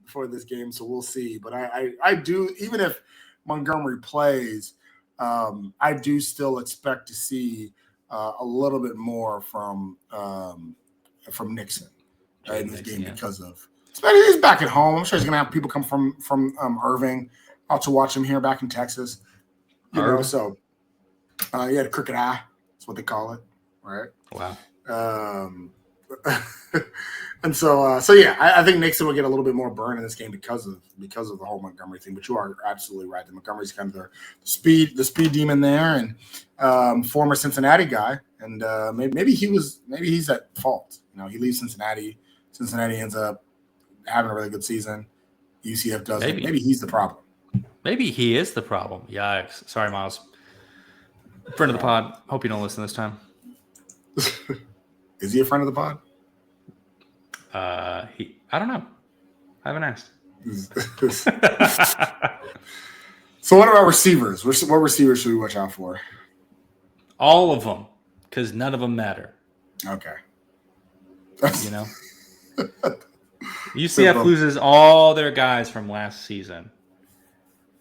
for this game, so we'll see. But I do, even if Montgomery plays, I do still expect to see a little bit more from Nixon in this game because of. He's back at home. I'm sure he's going to have people come from Irving out to watch him here back in Texas. You know, so he had a crooked eye. That's what they call it, right? Wow. And so yeah, I think Nixon will get a little bit more burn in this game because of the whole Montgomery thing. But you are absolutely right. The Montgomery's kind of the speed demon there, and former Cincinnati guy, and maybe he's at fault. You know, he leaves Cincinnati. Cincinnati ends up having a really good season. UCF doesn't. Maybe he's the problem. Maybe he is the problem. Yikes! Sorry, Miles. Friend of the pod. Hope you don't listen this time. Is he a friend of the pod? I don't know. I haven't asked. So what about receivers? What receivers should we watch out for? All of them, because none of them matter. Okay. You know? UCF loses all their guys from last season.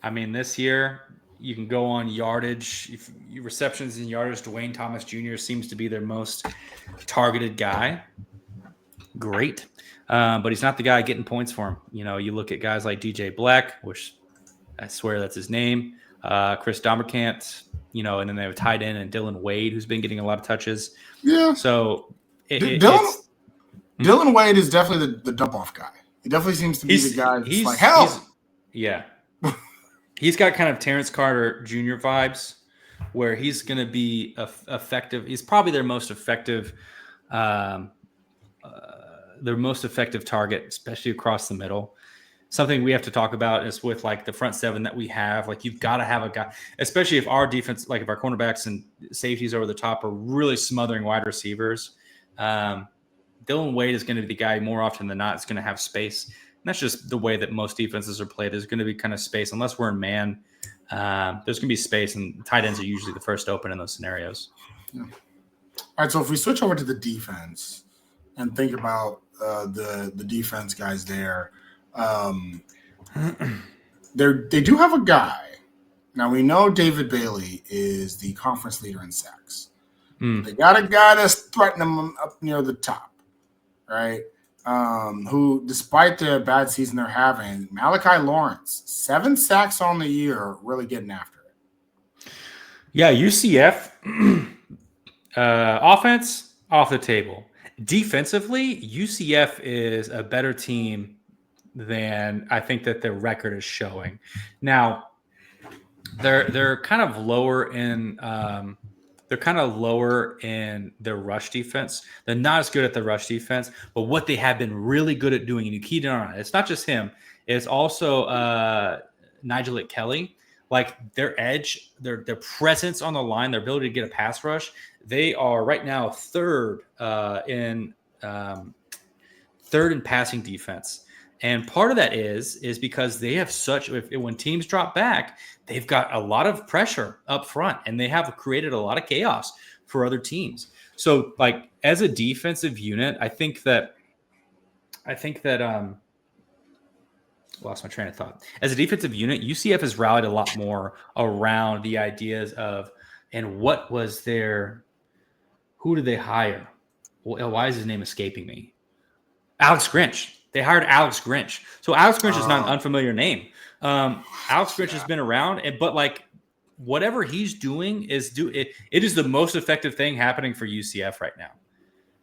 I mean, this year, you can go on yardage. Receptions and yardage, Dwayne Thomas Jr. seems to be their most targeted guy. Great. But he's not the guy getting points for him. You know, you look at guys like DJ Black, which I swear that's his name, Chris Domerkant, you know, and then they have tight end and Dylan Wade, who's been getting a lot of touches. Yeah. So Dylan Wade is definitely the dump-off guy. He definitely seems to be the guy that's like, help! Yeah. He's got kind of Terrence Carter Jr. vibes where he's going to be effective. He's probably their most effective target, especially across the middle. Something we have to talk about is with like the front seven that we have. Like you've got to have a guy, especially if our defense, like if our cornerbacks and safeties over the top are really smothering wide receivers. Dylan Wade is going to be the guy more often than not. It's going to have space. And that's just the way that most defenses are played. There's going to be kind of space unless we're in man. There's going to be space, and tight ends are usually the first open in those scenarios. Yeah. All right, so if we switch over to the defense and think about the defense guys there, they do have a guy. Now we know David Bailey is the conference leader in sacks. They got a guy that's threatening them up near the top, right? Who, despite the bad season they're having, Malachi Lawrence, 7 sacks on the year, really getting after it. Yeah, UCF offense off the table. Defensively, UCF is a better team than I think that their record is showing. Now, they're kind of lower in their rush defense. They're not as good at the rush defense, but what they have been really good at doing, and you keyed in on it, it's not just him, it's also Nigel Kelly. like their edge, their presence on the line, their ability to get a pass rush. They are right now third in passing defense. And part of that is because they have when teams drop back, they've got a lot of pressure up front, and they have created a lot of chaos for other teams. So, like, as a defensive unit, I think that lost my train of thought. As a defensive unit, UCF has rallied a lot more around the ideas of, and what was who did they hire? Well, why is his name escaping me? Alex Grinch. They hired Alex Grinch. So Alex Grinch is not an unfamiliar name. Alex Grinch has been around, but like whatever he's doing it is the most effective thing happening for UCF right now.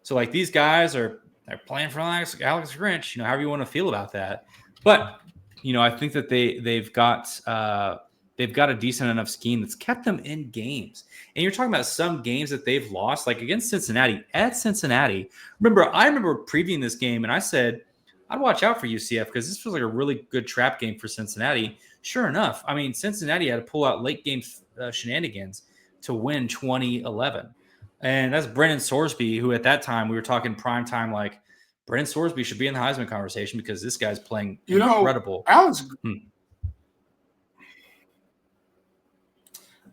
So like these guys they're playing for Alex Grinch, however you want to feel about that. But I think that they've got a decent enough scheme that's kept them in games. And you're talking about some games that they've lost, like against Cincinnati. At Cincinnati, I remember previewing this game, and I said I'd watch out for UCF because this feels like a really good trap game for Cincinnati. Sure enough, I mean, Cincinnati had to pull out late game shenanigans to win 2011. And that's Brennan Sorsby, who at that time we were talking prime time, like Brennan Sorsby should be in the Heisman conversation because this guy's playing incredible. Alex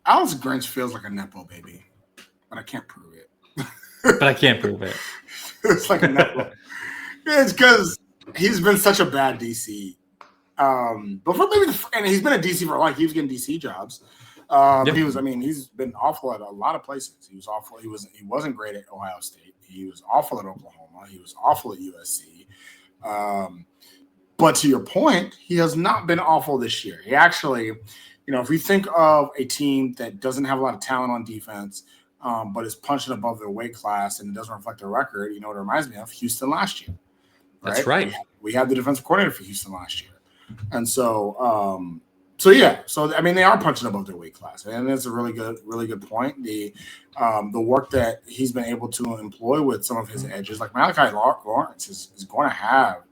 Grinch feels like a Nepo baby, but I can't prove it. It's like a Nepo. It's because he's been such a bad DC. Before and he's been a DC for he was getting DC jobs. But he's been awful at a lot of places. He was awful. He wasn't great at Ohio State. He was awful at Oklahoma. He was awful at USC. But to your point, he has not been awful this year. He actually, if we think of a team that doesn't have a lot of talent on defense, but is punching above their weight class and it doesn't reflect their record, what it reminds me of? Houston last year. Right? That's right. We had the defensive coordinator for Houston last year. And so, they are punching above their weight class, and that's a really good point. The work that he's been able to employ with some of his edges, like Malachi Lawrence, is going to have,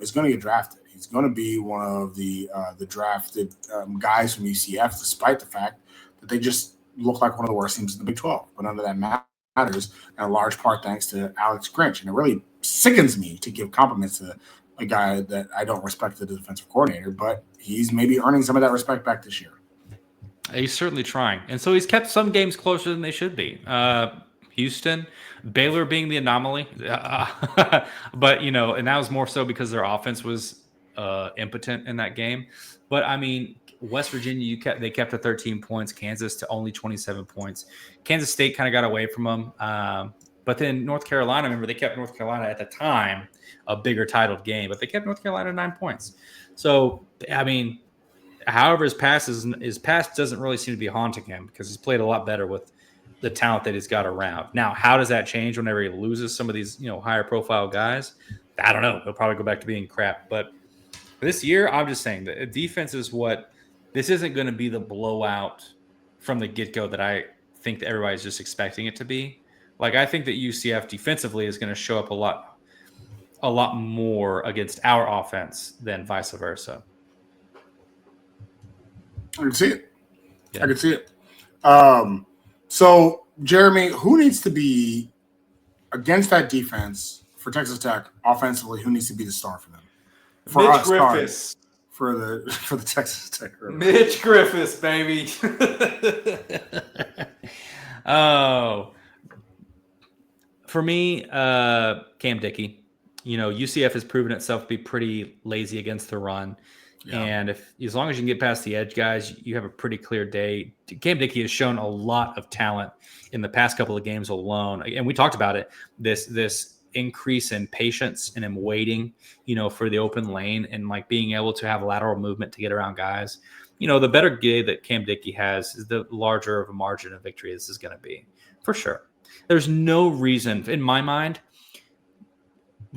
is going to get drafted. He's going to be one of the drafted guys from UCF, despite the fact that they just look like one of the worst teams in the Big 12. But none of that matters, and a large part thanks to Alex Grinch. And it really sickens me to give compliments to a guy that I don't respect as a defensive coordinator, but he's maybe earning some of that respect back this year. He's certainly trying. And so he's kept some games closer than they should be. Houston, Baylor being the anomaly. But, and that was more so because their offense was impotent in that game. But, I mean, West Virginia, they kept to 13 points. Kansas to only 27 points. Kansas State kind of got away from them. But then North Carolina, remember, they kept North Carolina at the time a bigger titled game, but they kept North Carolina 9 points. So, I mean, however his past doesn't really seem to be haunting him because he's played a lot better with the talent that he's got around. Now, how does that change whenever he loses some of these, higher profile guys? I don't know. He'll probably go back to being crap. But this year, I'm just saying that defense is this isn't going to be the blowout from the get-go that I think that everybody's just expecting it to be. Like, I think that UCF defensively is going to show up a lot more against our offense than vice versa. I can see it. Yeah. I can see it. So, Jeremy, who needs to be against that defense for Texas Tech offensively? Who needs to be the star for them? For Mitch us, Griffiths. For the Texas Tech. Mitch Griffiths, baby. Oh. For me, Cam Dickey. UCF has proven itself to be pretty lazy against the run. Yeah. And as long as you can get past the edge guys, you have a pretty clear day. Cam Dickey has shown a lot of talent in the past couple of games alone. And we talked about it, this increase in patience and in waiting, for the open lane and like being able to have lateral movement to get around guys. The better day that Cam Dickey has is the larger of a margin of victory this is going to be, for sure. There's no reason, in my mind,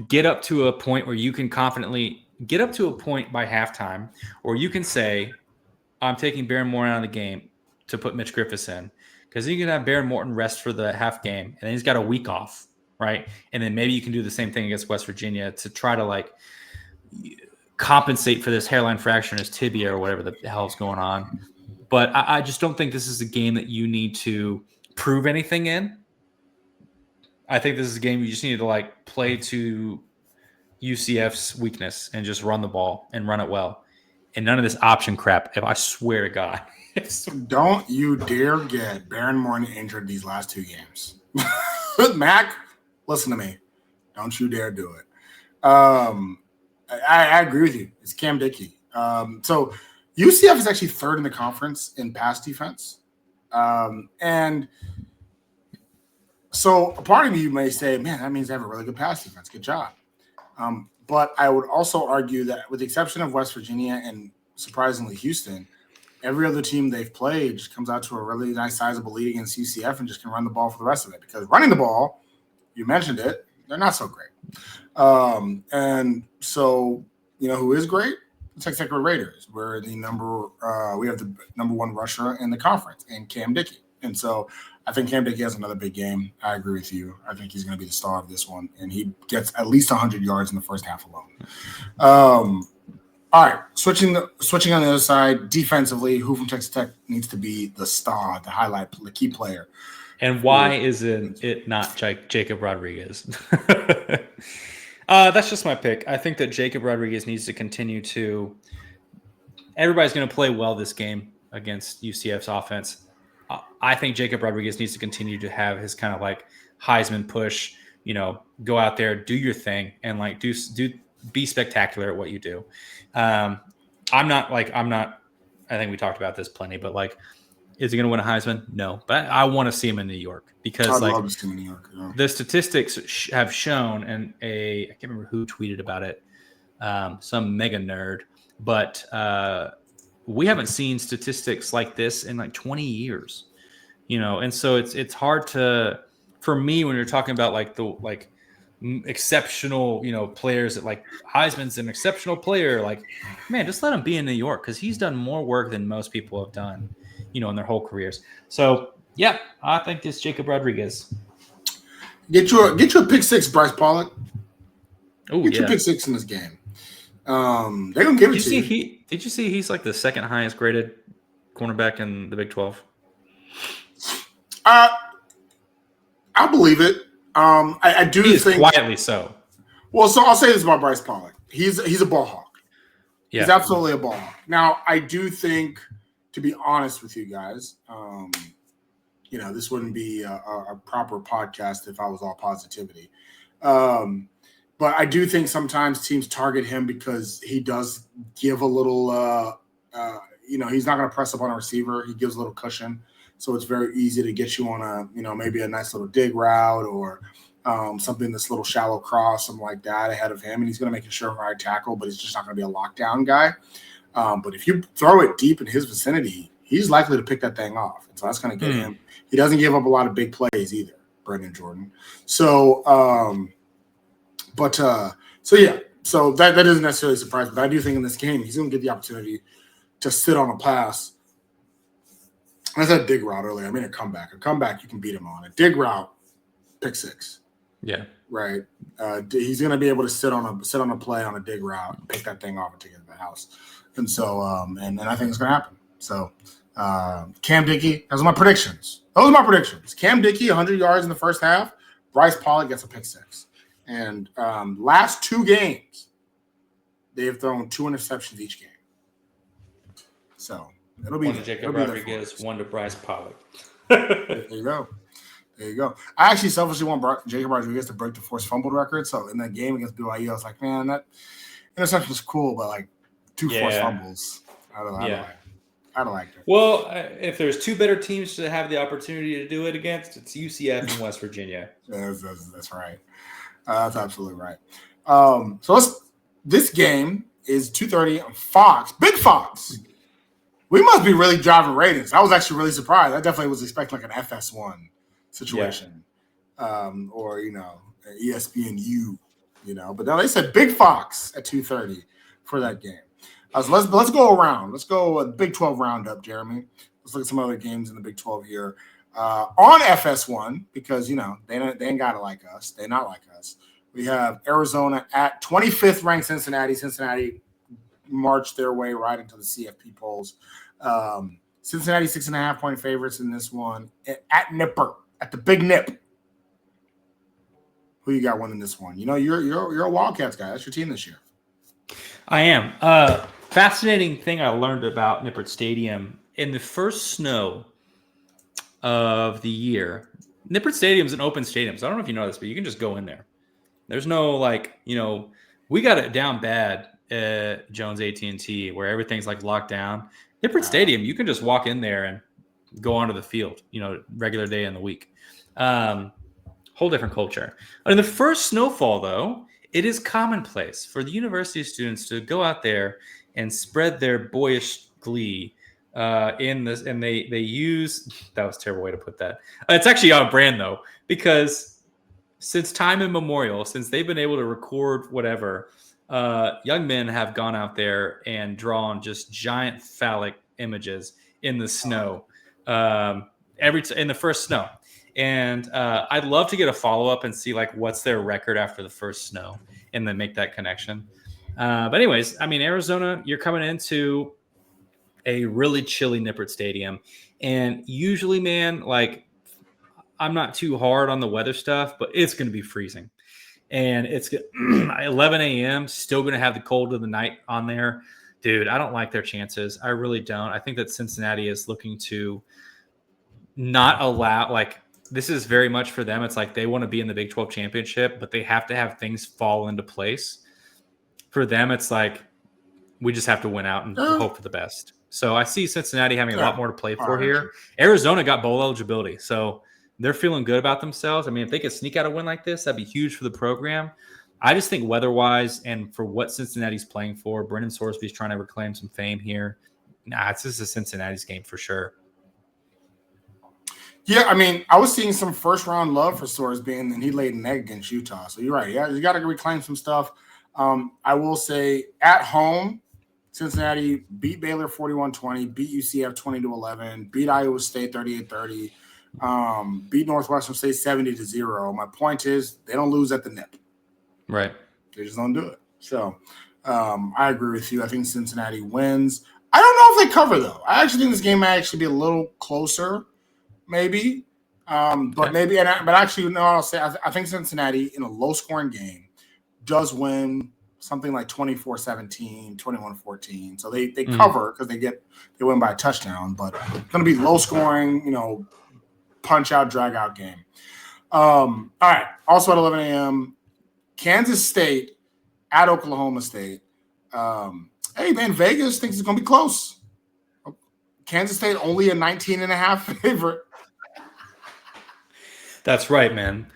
get up to a point where you can confidently get up to a point by halftime, or you can say, I'm taking Baron Morton out of the game to put Mitch Griffiths in. Because you can have Baron Morton rest for the half game, and then he's got a week off, right? And then maybe you can do the same thing against West Virginia to try to compensate for this hairline fracture in his tibia or whatever the hell's going on. But I just don't think this is a game that you need to prove anything in. I think this is a game you just need to like play to UCF's weakness and just run the ball and run it well. And none of this option crap, if I swear to God. Don't you dare get Baron Morton injured these last 2 games. Mac, listen to me. Don't you dare do it. I agree with you. It's Cam Dickey. So UCF is actually 3rd in the conference in pass defense. And so a part of you may say, man, that means they have a really good pass defense. Good job. But I would also argue that with the exception of West Virginia and surprisingly Houston, every other team they've played just comes out to a really nice sizable lead against UCF and just can run the ball for the rest of it. Because running the ball, you mentioned it, they're not so great. And so, you know, who is great? The Texas Tech Raiders. We have the number 1 rusher in the conference, and Cam Dickey. And so I think Cam Dickey has another big game. I agree with you. I think he's going to be the star of this one, and he gets at least 100 yards in the first half alone. All right, switching on the other side, defensively, who from Texas Tech needs to be the star, the highlight, the key player? And why isn't it not Jacob Rodriguez? That's just my pick. I think that Jacob Rodriguez needs to continue to – everybody's going to play well this game against UCF's offense. I think Jacob Rodriguez needs to continue to have his kind of like Heisman push, you know, go out there, do your thing, and like be spectacular at what you do. I think we talked about this plenty, but like, is he going to win a Heisman? No, but I want to see him in New York because I'd love to see him in New York. Yeah. The statistics have shown, and I can't remember who tweeted about it, some mega nerd, but we haven't seen statistics like this in like 20 years, you know? And so it's hard for me, when you're talking about like exceptional, you know, players that like Heisman's an exceptional player, like, man, just let him be in New York. Cause he's done more work than most people have done, you know, in their whole careers. So yeah, I think it's Jacob Rodriguez. Get you a pick 6, Bryce Pollock. Oh, get your pick 6 in this game. They're gonna give it to you. Did you see he's like the 2nd highest graded cornerback in the Big 12? I believe it. I do think quietly so. Well, so I'll say this about Bryce Pollock. He's a ball hawk. Yeah. He's absolutely a ball hawk. Now, I do think, to be honest with you guys, you know, this wouldn't be a proper podcast if I was all positivity. But I do think sometimes teams target him because he does give a little, you know, he's not going to press up on a receiver. He gives a little cushion. So it's very easy to get you on a, you know, maybe a nice little dig route or something that's a little shallow cross, something like that ahead of him. And he's going to make a sure-right tackle, but he's just not going to be a lockdown guy. But if you throw it deep in his vicinity, he's likely to pick that thing off. And so that's going to get him. He doesn't give up a lot of big plays either, Brendan Jordan. So, so yeah, so that isn't necessarily a surprise, but I do think in this game he's going to get the opportunity to sit on a pass. I said dig route earlier. I mean a comeback. A comeback you can beat him on. A dig route, pick 6. Yeah. Right. He's going to be able to sit on a play on a dig route and pick that thing off and take it to the house. And so, and I think it's going to happen. So, Cam Dickey, those are my predictions. Cam Dickey, 100 yards in the first half. Bryce Pollock gets a pick 6. And last 2 games, they have thrown 2 interceptions each game. So it'll be one to Jacob Rodriguez, one to Bryce Pollock. There you go. I actually selfishly want Jacob Rodriguez to break the forced fumble record. So in that game against BYU, I was like, man, that interception was cool, but like 2 forced fumbles. I don't like it. Well, if there's 2 better teams to have the opportunity to do it against, it's UCF and West Virginia. That's right. That's absolutely right. This game is 2:30 on Fox. Big Fox. We must be really driving ratings. I was actually really surprised. I definitely was expecting like an FS1 situation, or you know, ESPNU, you know. But now they said Big Fox at 2:30 for that game. So let's go around. Let's go a Big 12 roundup, Jeremy. Let's look at some other games in the Big 12 here. On FS1, because you know they ain't gotta like us. They're not like us. We have Arizona at 25th ranked Cincinnati. Cincinnati march their way right into the CFP polls. Cincinnati 6.5-point favorites in this one at Nipper, at the Big Nip. Who you got winning this one? You're a Wildcats guy. That's your team this year. I am. Fascinating thing I learned about Nippert Stadium in the first snow of the year. Nippert Stadium is an open stadium, so I don't know if you know this, but you can just go in there. There's no we got it down bad at Jones AT&T where everything's like locked down. Nippert Stadium, you can just walk in there and go onto the field, regular day in the week. Whole different culture. In the first snowfall, though, it is commonplace for the university students to go out there and spread their boyish glee in this, and they use, that was a terrible way to put that. It's actually on brand though, because since time immemorial, since they've been able to record whatever, young men have gone out there and drawn just giant phallic images in the snow in the first snow. And I'd love to get a follow-up and see what's their record after the first snow and then make that connection. But anyways, Arizona, you're coming into a really chilly Nippert Stadium. And usually, man, I'm not too hard on the weather stuff, but it's going to be freezing. And it's 11 a.m., still going to have the cold of the night on there. Dude, I don't like their chances. I really don't. I think that Cincinnati is looking to not allow, this is very much for them. It's they want to be in the Big 12 championship, but they have to have things fall into place. For them, it's we just have to win out and hope for the best. So I see Cincinnati having a lot more to play for here. Arizona got bowl eligibility, so they're feeling good about themselves. If they could sneak out a win like this, that'd be huge for the program. I just think weather-wise and for what Cincinnati's playing for, Brendan Sorsby's trying to reclaim some fame here. This is a Cincinnati's game for sure. Yeah, I was seeing some first-round love for Sorsby, and then he laid an egg against Utah. So you're right. Yeah, you got to reclaim some stuff. I will say at home, Cincinnati beat Baylor 41-20, beat UCF 20-11, beat Iowa State 38-30, beat Northwestern State 70-0. My point is they don't lose at the nip. Right. They just don't do it. So I agree with you. I think Cincinnati wins. I don't know if they cover, though. I actually think this game might actually be a little closer, maybe. But actually, no, I'll say I think Cincinnati in a low-scoring game does win something like 24-17, 21-14. So they cover because they win by a touchdown, but it's going to be low-scoring, punch-out, drag-out game. All right. Also at 11 a.m., Kansas State at Oklahoma State. Hey, man, Vegas thinks it's going to be close. Kansas State only a 19.5 favorite. That's right, man.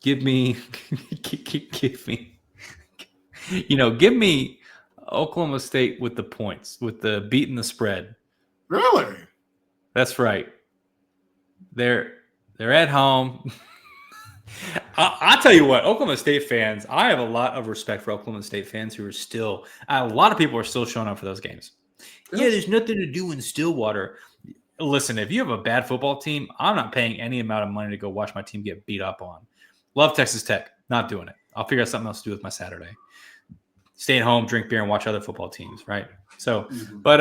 Give me Oklahoma State with the points, with the beating the spread. Really? That's right. They're at home. I'll tell you what, Oklahoma State fans, I have a lot of respect for Oklahoma State fans who are still, a lot of people are still showing up for those games. Yeah, there's nothing to do in Stillwater. Listen, if you have a bad football team, I'm not paying any amount of money to go watch my team get beat up on. Love Texas Tech. Not doing it. I'll figure out something else to do with my Saturday. Stay at home, drink beer, and watch other football teams, right? So, but,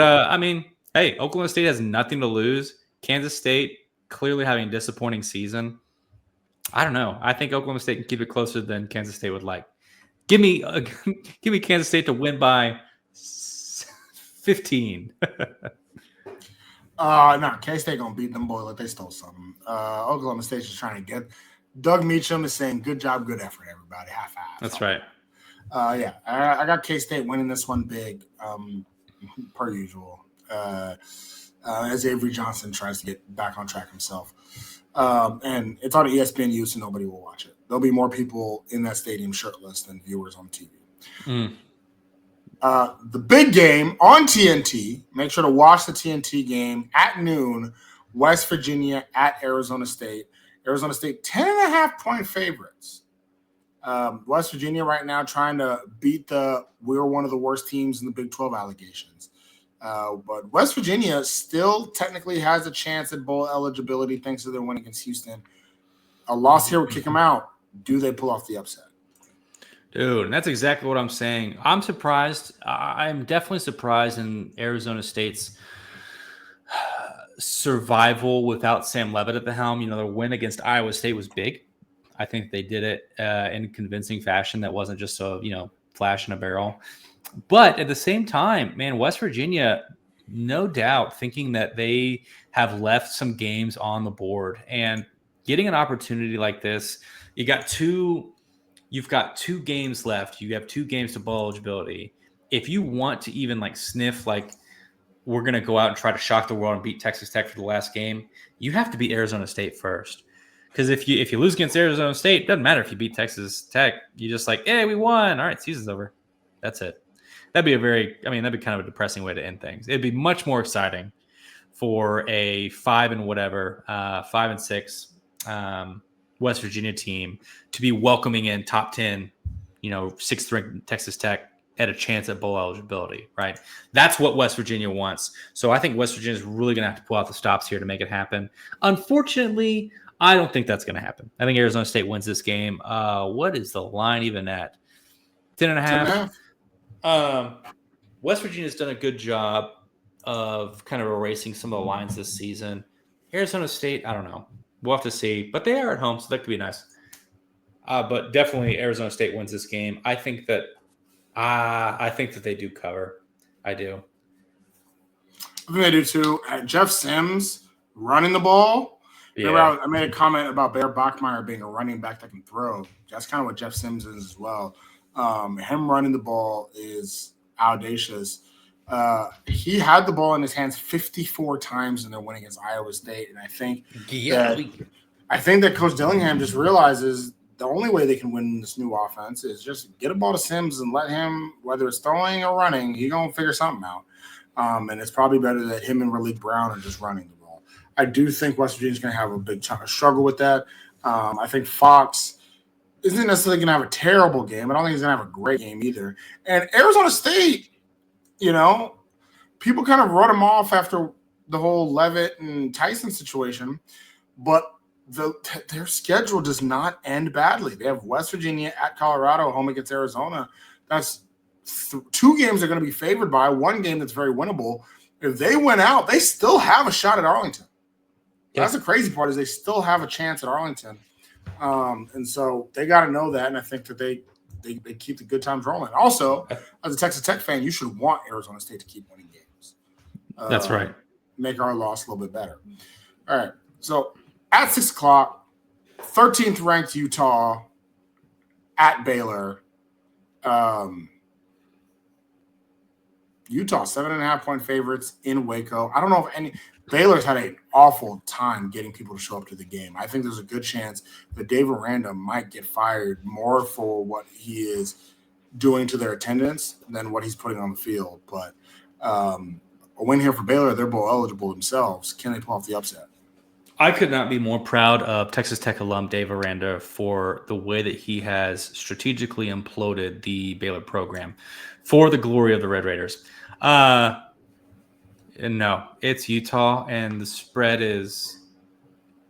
hey, Oklahoma State has nothing to lose. Kansas State clearly having a disappointing season. I don't know. I think Oklahoma State can keep it closer than Kansas State would like. Give me Kansas State to win by 15. No, K-State going to beat them, boy, like they stole something. Oklahoma State's just trying to get – Doug Meacham is saying, good job, good effort, everybody. Half-half. That's right. Yeah, I got K-State winning this one big, per usual, as Avery Johnson tries to get back on track himself. And it's on ESPNU, so nobody will watch it. There'll be more people in that stadium shirtless than viewers on TV. The big game on TNT, make sure to watch the TNT game at noon, West Virginia at Arizona State. Arizona State, 10.5-point favorites. West Virginia right now trying to beat we're one of the worst teams in the Big 12 allegations. But West Virginia still technically has a chance at bowl eligibility thanks to their win against Houston. A loss here would kick them out. Do they pull off the upset? Dude, and that's exactly what I'm saying. I'm surprised. I'm definitely surprised in Arizona State's survival without Sam Levitt at the helm. You know, their win against Iowa State was big. I think they did it in convincing fashion. That wasn't just a, flash in a barrel. But at the same time, man, West Virginia, no doubt thinking that they have left some games on the board, and getting an opportunity like this, you've got two games left. You have 2 games to bowl eligibility. If you want to even sniff we're going to go out and try to shock the world and beat Texas Tech for the last game, you have to beat Arizona State first. Because if you lose against Arizona State, it doesn't matter if you beat Texas Tech. You just hey, we won. All right, season's over. That's it. That'd be that'd be kind of a depressing way to end things. It'd be much more exciting for a 5 and 6 West Virginia team to be welcoming in top 10, 6th ranked Texas Tech at a chance at bowl eligibility, right? That's what West Virginia wants. So I think West Virginia is really going to have to pull out the stops here to make it happen. Unfortunately, I don't think that's going to happen. I think Arizona State wins this game. What is the line even at? 10.5. West Virginia's done a good job of kind of erasing some of the lines this season. Arizona State, I don't know. We'll have to see. But they are at home, so that could be nice. But definitely Arizona State wins this game. I think that they do cover. I do. I think they do too. Jeff Sims running the ball. Yeah. I made a comment about Bear Bachmeier being a running back that can throw. That's kind of what Jeff Sims is as well. Him running the ball is audacious. He had the ball in his hands 54 times in their win against Iowa State, and I think that Coach Dillingham just realizes the only way they can win this new offense is just get a ball to Sims and let him, whether it's throwing or running, he's gonna figure something out. And it's probably better that him and Raleek Brown are just running the ball. I do think West Virginia's going to have a big struggle with that. I think Fox isn't necessarily going to have a terrible game. I don't think he's going to have a great game either. And Arizona State, people kind of wrote him off after the whole Levitt and Tyson situation, but their schedule does not end badly. They have West Virginia at Colorado, home against Arizona. That's 2 games they're going to be favored by, 1 game that's very winnable. If they win out, they still have a shot at Arlington. Yeah. That's the crazy part, is they still have a chance at Arlington. And so they got to know that, and I think that they keep the good times rolling. Also, as a Texas Tech fan, you should want Arizona State to keep winning games. That's right. Make our loss a little bit better. All right. So at 6 o'clock, 13th ranked Utah at Baylor. Utah 7.5-point favorites in Waco. I don't know if Baylor's had an awful time getting people to show up to the game. I think there's a good chance that Dave Aranda might get fired more for what he is doing to their attendance than what he's putting on the field. But a win here for Baylor, they're bowl eligible themselves. Can they pull off the upset? I could not be more proud of Texas Tech alum Dave Aranda for the way that he has strategically imploded the Baylor program for the glory of the Red Raiders. No, it's Utah, and the spread is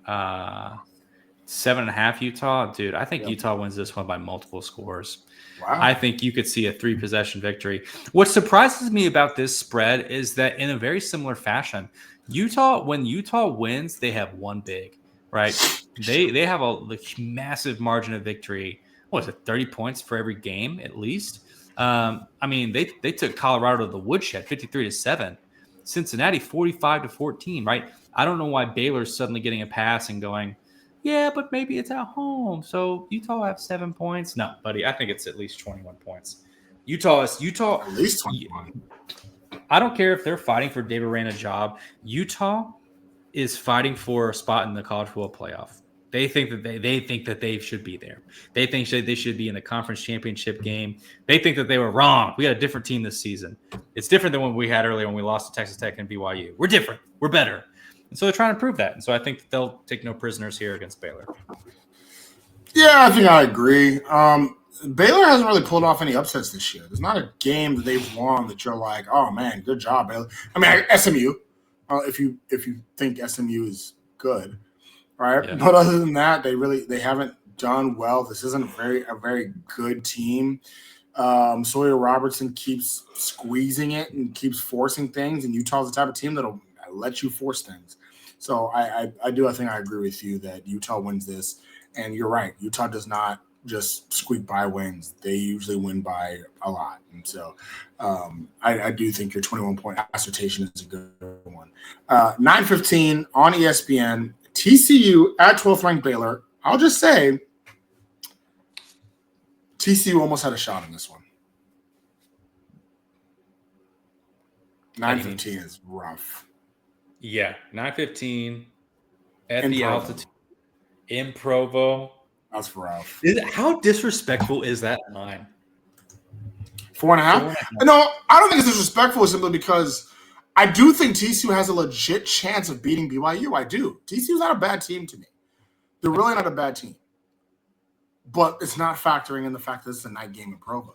7.5 Utah. Dude, I think Utah wins this one by multiple scores. Wow. I think you could see a 3-possession victory. What surprises me about this spread is that in a very similar fashion, when Utah wins, they have one big, right? They have a massive margin of victory. What is it, 30 points for every game at least? They took Colorado to the woodshed, 53-7. Cincinnati 45-14, right? I don't know why Baylor's suddenly getting a pass and going, yeah, but maybe it's at home. So Utah have 7 points. No, buddy, I think it's at least 21 points. Utah at least 21. I don't care if they're fighting for Dave Aranda's job. Utah is fighting for a spot in the college football playoff. They think that they should be there. They think they should be in the conference championship game. They think that they were wrong. We had a different team this season. It's different than what we had earlier when we lost to Texas Tech and BYU. We're different. We're better. And so they're trying to prove that. And so I think that they'll take no prisoners here against Baylor. Yeah, I think I agree. Baylor hasn't really pulled off any upsets this year. There's not a game that they've won that you're like, oh man, good job, Baylor. SMU. If you think SMU is good. Right. Yeah. But other than that, they haven't done well. This isn't a very good team. Sawyer Robertson keeps squeezing it and keeps forcing things, and Utah's the type of team that'll let you force things. So I think I agree with you that Utah wins this, and you're right. Utah does not just squeak by wins. They usually win by a lot. And so I do think your 21-point assertion is a good one. 9:15 on ESPN, TCU at 12th ranked Baylor. I'll just say TCU almost had a shot in this one. 9:15 is rough. Yeah, 9:15 at In the Provo. altitude in Provo. That's rough. How disrespectful is that line? 4.5? No, I don't think it's disrespectful simply because I do think TCU has a legit chance of beating BYU. I do. TCU's not a bad team to me. They're really not a bad team. But it's not factoring in the fact that it's a night game in Provo.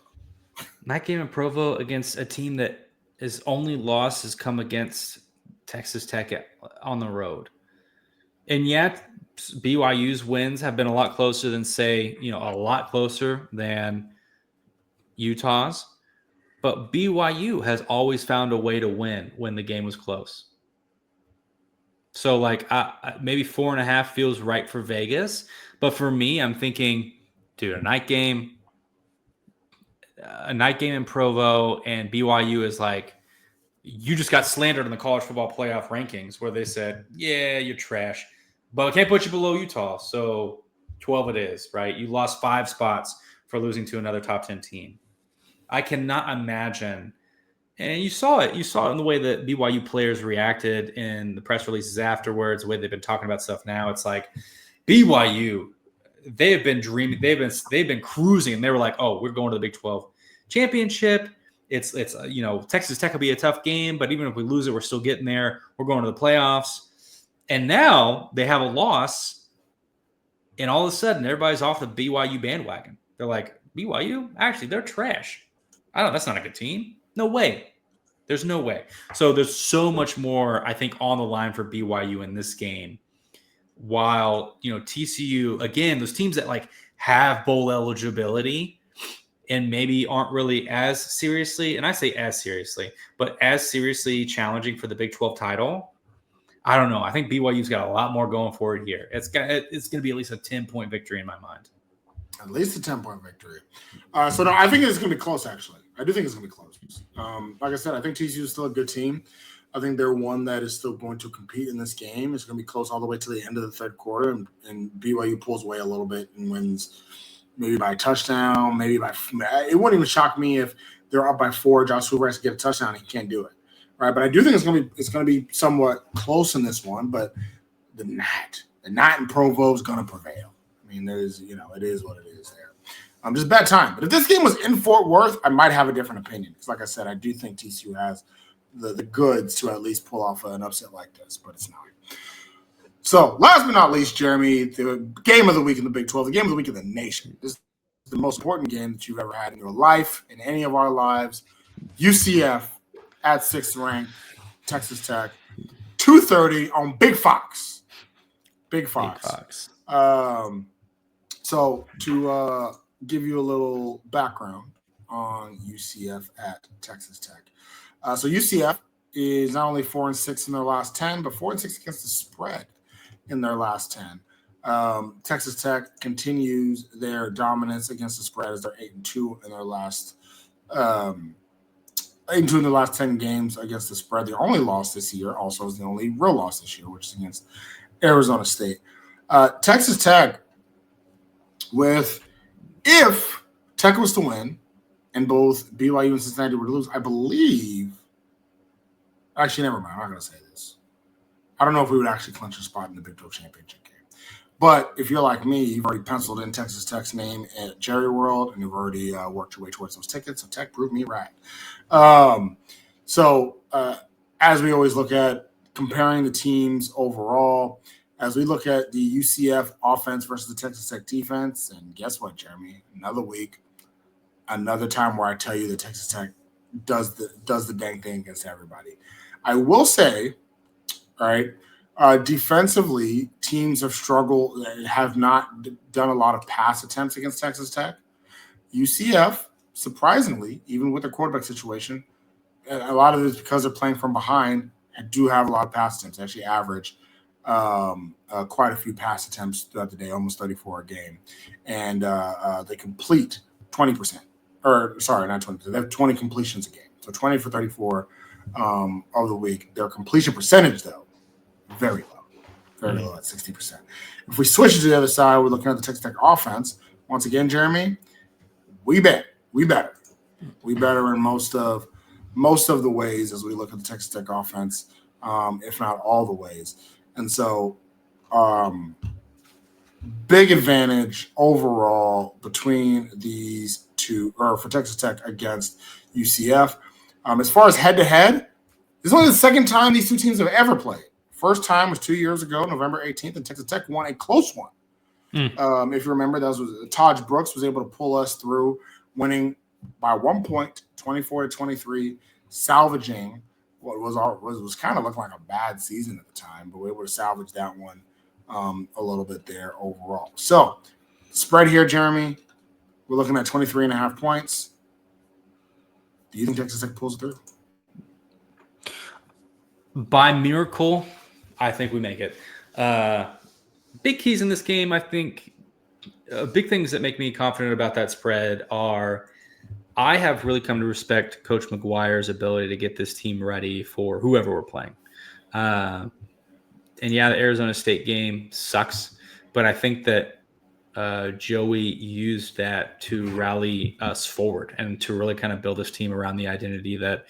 Night game in Provo against a team that his only loss has come against Texas Tech on the road. And yet BYU's wins have been a lot closer than, say, a lot closer than Utah's. But BYU has always found a way to win when the game was close. So, maybe 4.5 feels right for Vegas. But for me, I'm thinking, dude, a night game in Provo, and BYU is like, you just got slandered in the college football playoff rankings where they said, yeah, you're trash, but we can't put you below Utah. So 12 it is, right? You lost 5 spots for losing to another top 10 team. I cannot imagine. And you saw it in the way that BYU players reacted in the press releases afterwards, the way they've been talking about stuff now. It's like BYU, they have been dreaming. They've been cruising, and they were like, oh, we're going to the Big 12 championship. It's Texas Tech will be a tough game, but even if we lose it, we're still getting there. We're going to the playoffs. And now they have a loss, and all of a sudden everybody's off the BYU bandwagon. They're like, BYU? Actually, they're trash. That's not a good team. No way. There's no way. So there's so much more, I think, on the line for BYU in this game. While, TCU, again, those teams that have bowl eligibility and maybe aren't really as seriously, and I say as seriously, but as seriously challenging for the Big 12 title. I don't know. I think BYU's got a lot more going for it here. It's going to be at least a 10-point victory in my mind. At least a 10-point victory. So no, I think it's going to be close, actually. I do think it's going to be close. Like I said, I think TCU is still a good team. I think they're one that is still going to compete in this game. It's going to be close all the way to the end of the third quarter, and BYU pulls away a little bit and wins maybe by a touchdown, maybe by – it wouldn't even shock me if they're up by 4, Josh Hoover has to get a touchdown, and he can't do it. Right? But I do think it's going to be somewhat close in this one, but the night in Provo is going to prevail. I mean, it is what it is there. Just bad time. But if this game was in Fort Worth, I might have a different opinion. Because like I said, I do think TCU has the goods to at least pull off an upset like this, but it's not. So last but not least, Jeremy, the game of the week in the Big 12, the game of the week in the nation. This is the most important game that you've ever had in your life, in any of our lives. UCF at 6th ranked, Texas Tech, 2:30 on Big Fox. Big Fox. So to give you a little background on UCF at Texas Tech. So UCF is not only 4-6 in their last 10, but 4-6 against the spread in their last 10. Texas Tech continues their dominance against the spread as they're 8-2 in their last 8-2 in the last 10 games against the spread. Their only loss this year also is the only real loss this year, which is against Arizona State. Texas Tech, if Tech was to win and both BYU and Cincinnati were to lose, I believe – actually, never mind. I'm not going to say this. I don't know if we would actually clinch a spot in the Big 12 championship game. But if you're like me, you've already penciled in Texas Tech's name at Jerry World, and you've already worked your way towards those tickets. So Tech proved me right. As we always look at comparing the teams overall, as we look at the UCF offense versus the Texas Tech defense, and guess what, Jeremy? Another week, another time where I tell you that Texas Tech does the dang thing against everybody. I will say, all right, Defensively, teams have struggled, have not done a lot of pass attempts against Texas Tech. UCF, surprisingly, even with their quarterback situation, a lot of it is because they're playing from behind and do have a lot of pass attempts. They actually average quite a few pass attempts throughout the day, almost 34 a game. And they complete 20%. Or, sorry, not 20%. They have 20 completions a game. So 20 for 34 of the week. Their completion percentage, though, very low. Very low at 60%. If we switch to the other side, we're looking at the Texas Tech offense. Once again, Jeremy, we better in most of the ways as we look at the Texas Tech offense, if not all the ways. And so big advantage overall between these two, or for Texas Tech against UCF. As far as head-to-head, this is only the second time these two teams have ever played. First time was 2 years ago, November 18th, and Texas Tech won a close one. If you remember, that was Taj Brooks was able to pull us through, winning by 1 point, 24-23, salvaging what was kind of looking like a bad season at the time, but we were able to salvage that one a little bit there overall. So, spread here, Jeremy, we're looking at 23.5 points. Do you think Texas Tech pulls it through? By miracle, I think we make it. Big keys in this game, I think, big things that make me confident about that spread are I have really come to respect Coach McGuire's ability to get this team ready for whoever we're playing. And yeah, the Arizona State game sucks, but I think that Joey used that to rally us forward and to really kind of build this team around the identity that,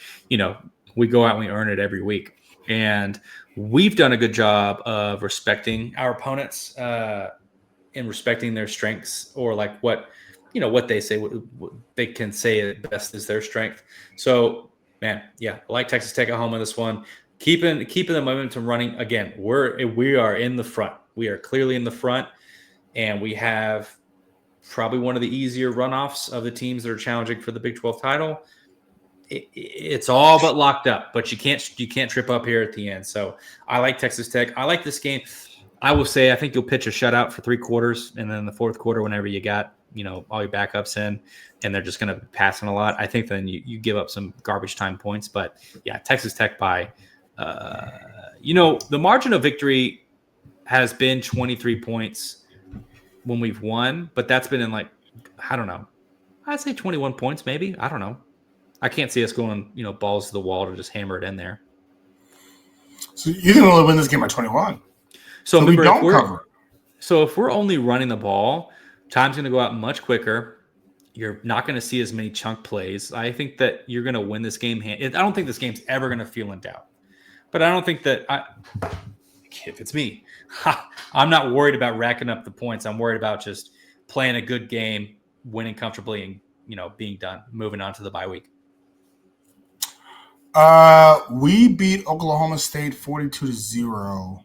we go out and we earn it every week. And we've done a good job of respecting our opponents and respecting their strengths, or like what they say, what they can say at best is their strength. So, man, yeah, I like Texas Tech at home in this one. Keeping the momentum running. Again, we are in the front. We are clearly in the front, and we have probably one of the easier runoffs of the teams that are challenging for the Big 12 title. It's all but locked up, but you can't trip up here at the end. So I like Texas Tech. I like this game. I will say I think you'll pitch a shutout for 3 quarters, and then in the fourth quarter, whenever you got all your backups in, and they're just going to be passing a lot, I think then you give up some garbage time points. But yeah, Texas Tech by the margin of victory has been 23 points when we've won, but that's been in I don't know. I'd say 21 points maybe. I don't know. I can't see us going, balls to the wall to just hammer it in there. So you think we'll win this game by 21? So remember, we don't cover. So if we're only running the ball, time's going to go out much quicker. You're not going to see as many chunk plays. I think that you're going to win this game. I don't think this game's ever going to feel in doubt. But I don't think that if it's me, I'm not worried about racking up the points. I'm worried about just playing a good game, winning comfortably, and being done, moving on to the bye week. We beat Oklahoma State 42-0.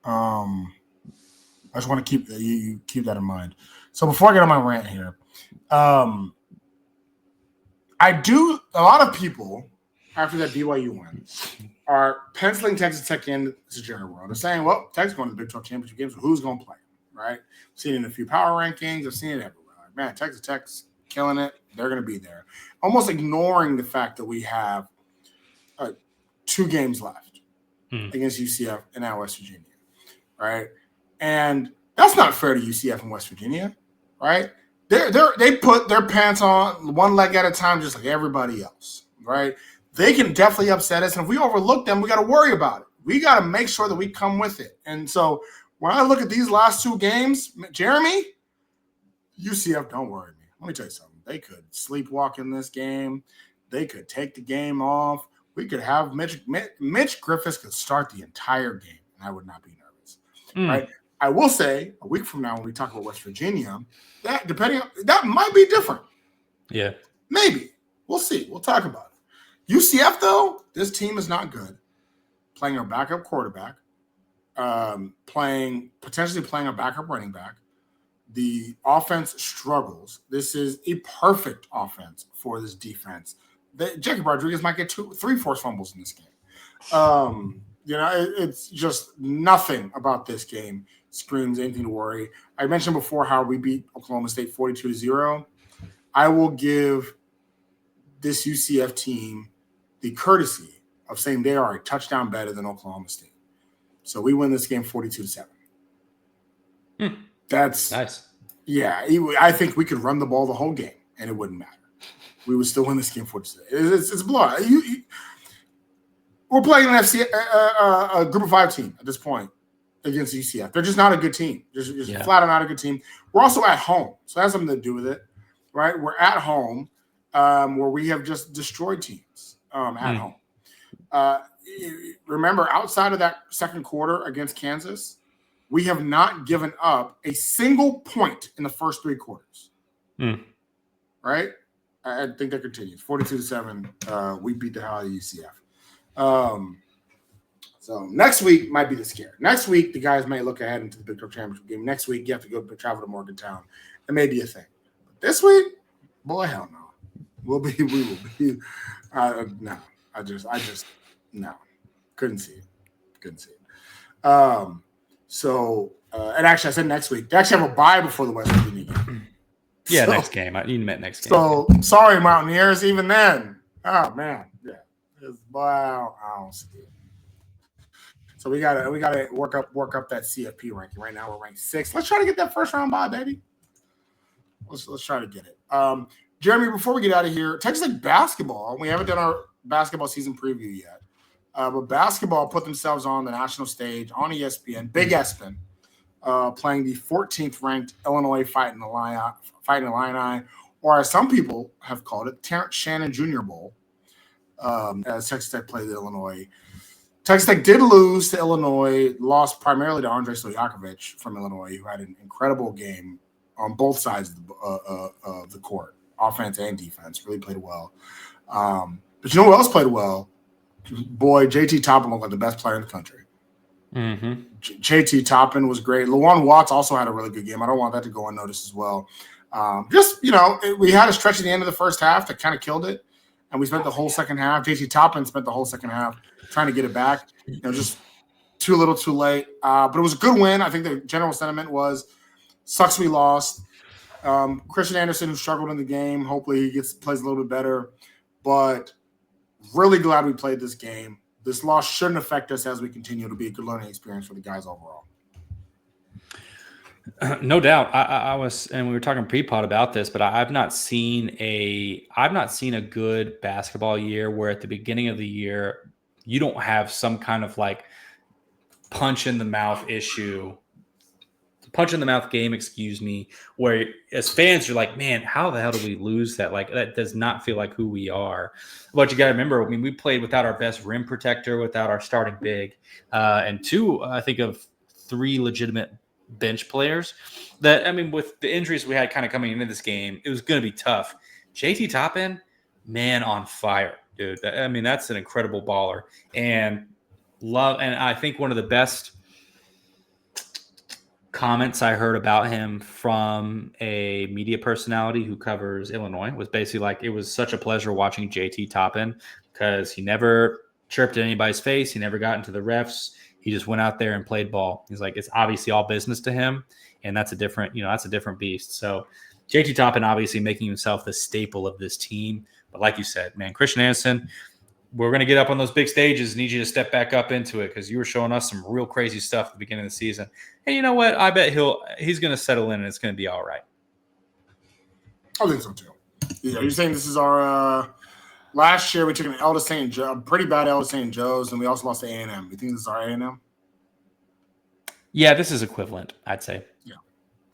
I just want to keep you keep that in mind. So before I get on my rant here, a lot of people after that BYU win are penciling Texas Tech in to Jerry World. They're saying, well, Tech's going to the Big 12 championship games, so who's going to play? Right? I've seen it in a few power rankings. I've seen it everywhere. Like, man, Texas Tech's killing it. They're going to be there. Almost ignoring the fact that we have 2 games left against UCF and now West Virginia, right? And that's not fair to UCF and West Virginia, right? They put their pants on one leg at a time just like everybody else, right? They can definitely upset us, and if we overlook them, we got to worry about it. We got to make sure that we come with it. And so when I look at these last 2 games, Jeremy, UCF, don't worry me. Let me tell you something. They could sleepwalk in this game. They could take the game off. We could have Mitch Griffiths could start the entire game, and I would not be nervous. Right? I will say a week from now when we talk about West Virginia, that might be different. Yeah. Maybe. We'll see. We'll talk about it. UCF, though, this team is not good. Playing our backup quarterback, potentially playing a backup running back. The offense struggles. This is a perfect offense for this defense. Jacob Rodriguez might get 3 forced fumbles in this game. It's just nothing about this game screams anything to worry. I mentioned before how we beat Oklahoma State 42-0. I will give this UCF team the courtesy of saying they are a touchdown better than Oklahoma State. So we win this game 42-7. That's nice. Yeah, I think we could run the ball the whole game and it wouldn't matter. We would still win this game 42-7. It's blowout. We're playing a group of 5 team at this point against UCF. They're just not a good team. Just flat out not a good team. We're also at home, so that has something to do with it, right? We're at home where we have just destroyed teams at home. Remember, outside of that second quarter against Kansas, we have not given up a single point in the first 3 quarters. Right? I think that continues. 42-7. We beat the hell out of UCF. So next week might be the scare. Next week, the guys may look ahead into the Big 12 Championship game. Next week, you have to go travel to Morgantown. It may be a thing. But this week, boy, hell no. We will be. No. I just no. Couldn't see it. And actually, I said next week. They actually have a bye before the West Virginia game. Yeah, next game. You meant next game. So sorry, Mountaineers. Even then, oh man, yeah. Wow, I don't see it. So we gotta work up that CFP ranking. Right now we're ranked 6th. Let's try to get that first round bye, baby. Let's try to get it. Jeremy, before we get out of here, Texas Tech basketball. We haven't done our basketball season preview yet, but basketball put themselves on the national stage on ESPN. Big ESPN, playing the 14th ranked Illinois Fighting Illini, or as some people have called it, Terrence Shannon Jr. Bowl. As Texas Tech played Illinois. Texas Tech did lose to Illinois, lost primarily to Andre Stojakovic from Illinois, who had an incredible game on both sides of the court, offense and defense, really played well. But you know who else played well? Boy, JT Toppin looked like the best player in the country. JT Toppin was great. Lawan Watts also had a really good game. I don't want that to go unnoticed as well. We had a stretch at the end of the first half that kind of killed it. And we spent the whole second half. JT Toppin spent the whole second half trying to get it back. Just too little, too late. But it was a good win. I think the general sentiment was, sucks we lost. Christian Anderson, who struggled in the game, hopefully he plays a little bit better. But really glad we played this game. This loss shouldn't affect us as we continue to be a good learning experience for the guys overall. No doubt. I was, and we were talking pre-pod about this, but I've not seen a good basketball year where at the beginning of the year you don't have some kind of like punch in the mouth game, where as fans you're like, man, how the hell did we lose that? Like, that does not feel like who we are. But you got to remember, we played without our best rim protector, without our starting big, and 2, I think of 3 legitimate bench players that, with the injuries we had kind of coming into this game, it was going to be tough. JT Toppin, man, on fire, dude. That's an incredible baller, and I think one of the best comments I heard about him from a media personality who covers Illinois was basically like, it was such a pleasure watching JT Toppin because he never chirped in anybody's face. He never got into the refs. He just went out there and played ball. He's like, it's obviously all business to him. And that's a different beast. So JT Toppin obviously making himself the staple of this team. But like you said, man, Christian Anderson, we're going to get up on those big stages. Need you to step back up into it because you were showing us some real crazy stuff at the beginning of the season. And you know what? I bet he's going to settle in and it's going to be all right. I think so too. Yeah, you're saying this is our last year we took an L to St. Joe, a pretty bad L to St. Joe's, and we also lost to A&M. You think this is our A&M? Yeah, this is equivalent, I'd say. Yeah,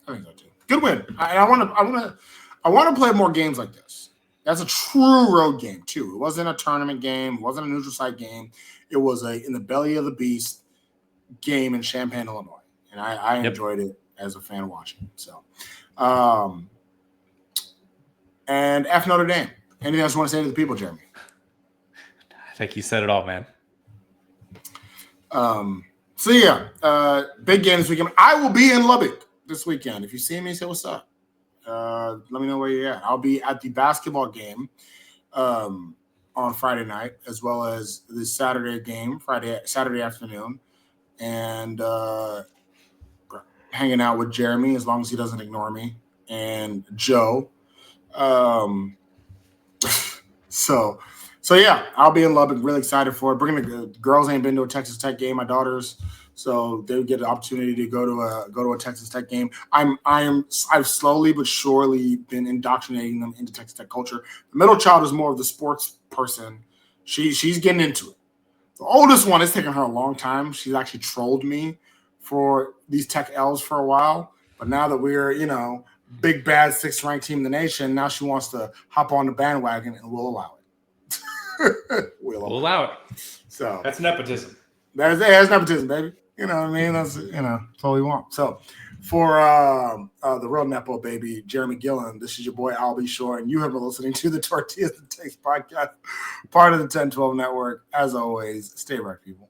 I think so too. Good win. I want to play more games like this. That's a true road game too. It wasn't a tournament game. It wasn't a neutral site game. It was a in the belly of the beast game in Champaign, Illinois, and I enjoyed it as a fan watching. So, and F Notre Dame. Anything else you want to say to the people, Jeremy? I think you said it all, man. Big game this weekend. I will be in Lubbock this weekend. If you see me, say what's up. Let me know where you're at. I'll be at the basketball game on Friday night, as well as the Saturday game, Saturday afternoon, and hanging out with Jeremy as long as he doesn't ignore me, and Joe. So yeah, I'll be in Lubbock. Really excited for it. The girls ain't been to a Texas Tech game. My daughters, so they would get the opportunity to go to a Texas Tech game. I've slowly but surely been indoctrinating them into Texas Tech culture. The middle child is more of the sports person. She's getting into it. The oldest one, it's taken her a long time. She's actually trolled me for these Tech L's for a while, but now that we're big bad 6th ranked team in the nation, now she wants to hop on the bandwagon, and we'll allow it. we'll allow it. So that's nepotism. That's nepotism, baby. You know what I mean? That's all we want. So for the real Nepo baby, Jeremy Gillen, this is your boy Albie Shore, and you have been listening to the Tortillas and Takes podcast, part of the 1012 network. As always, stay right, people.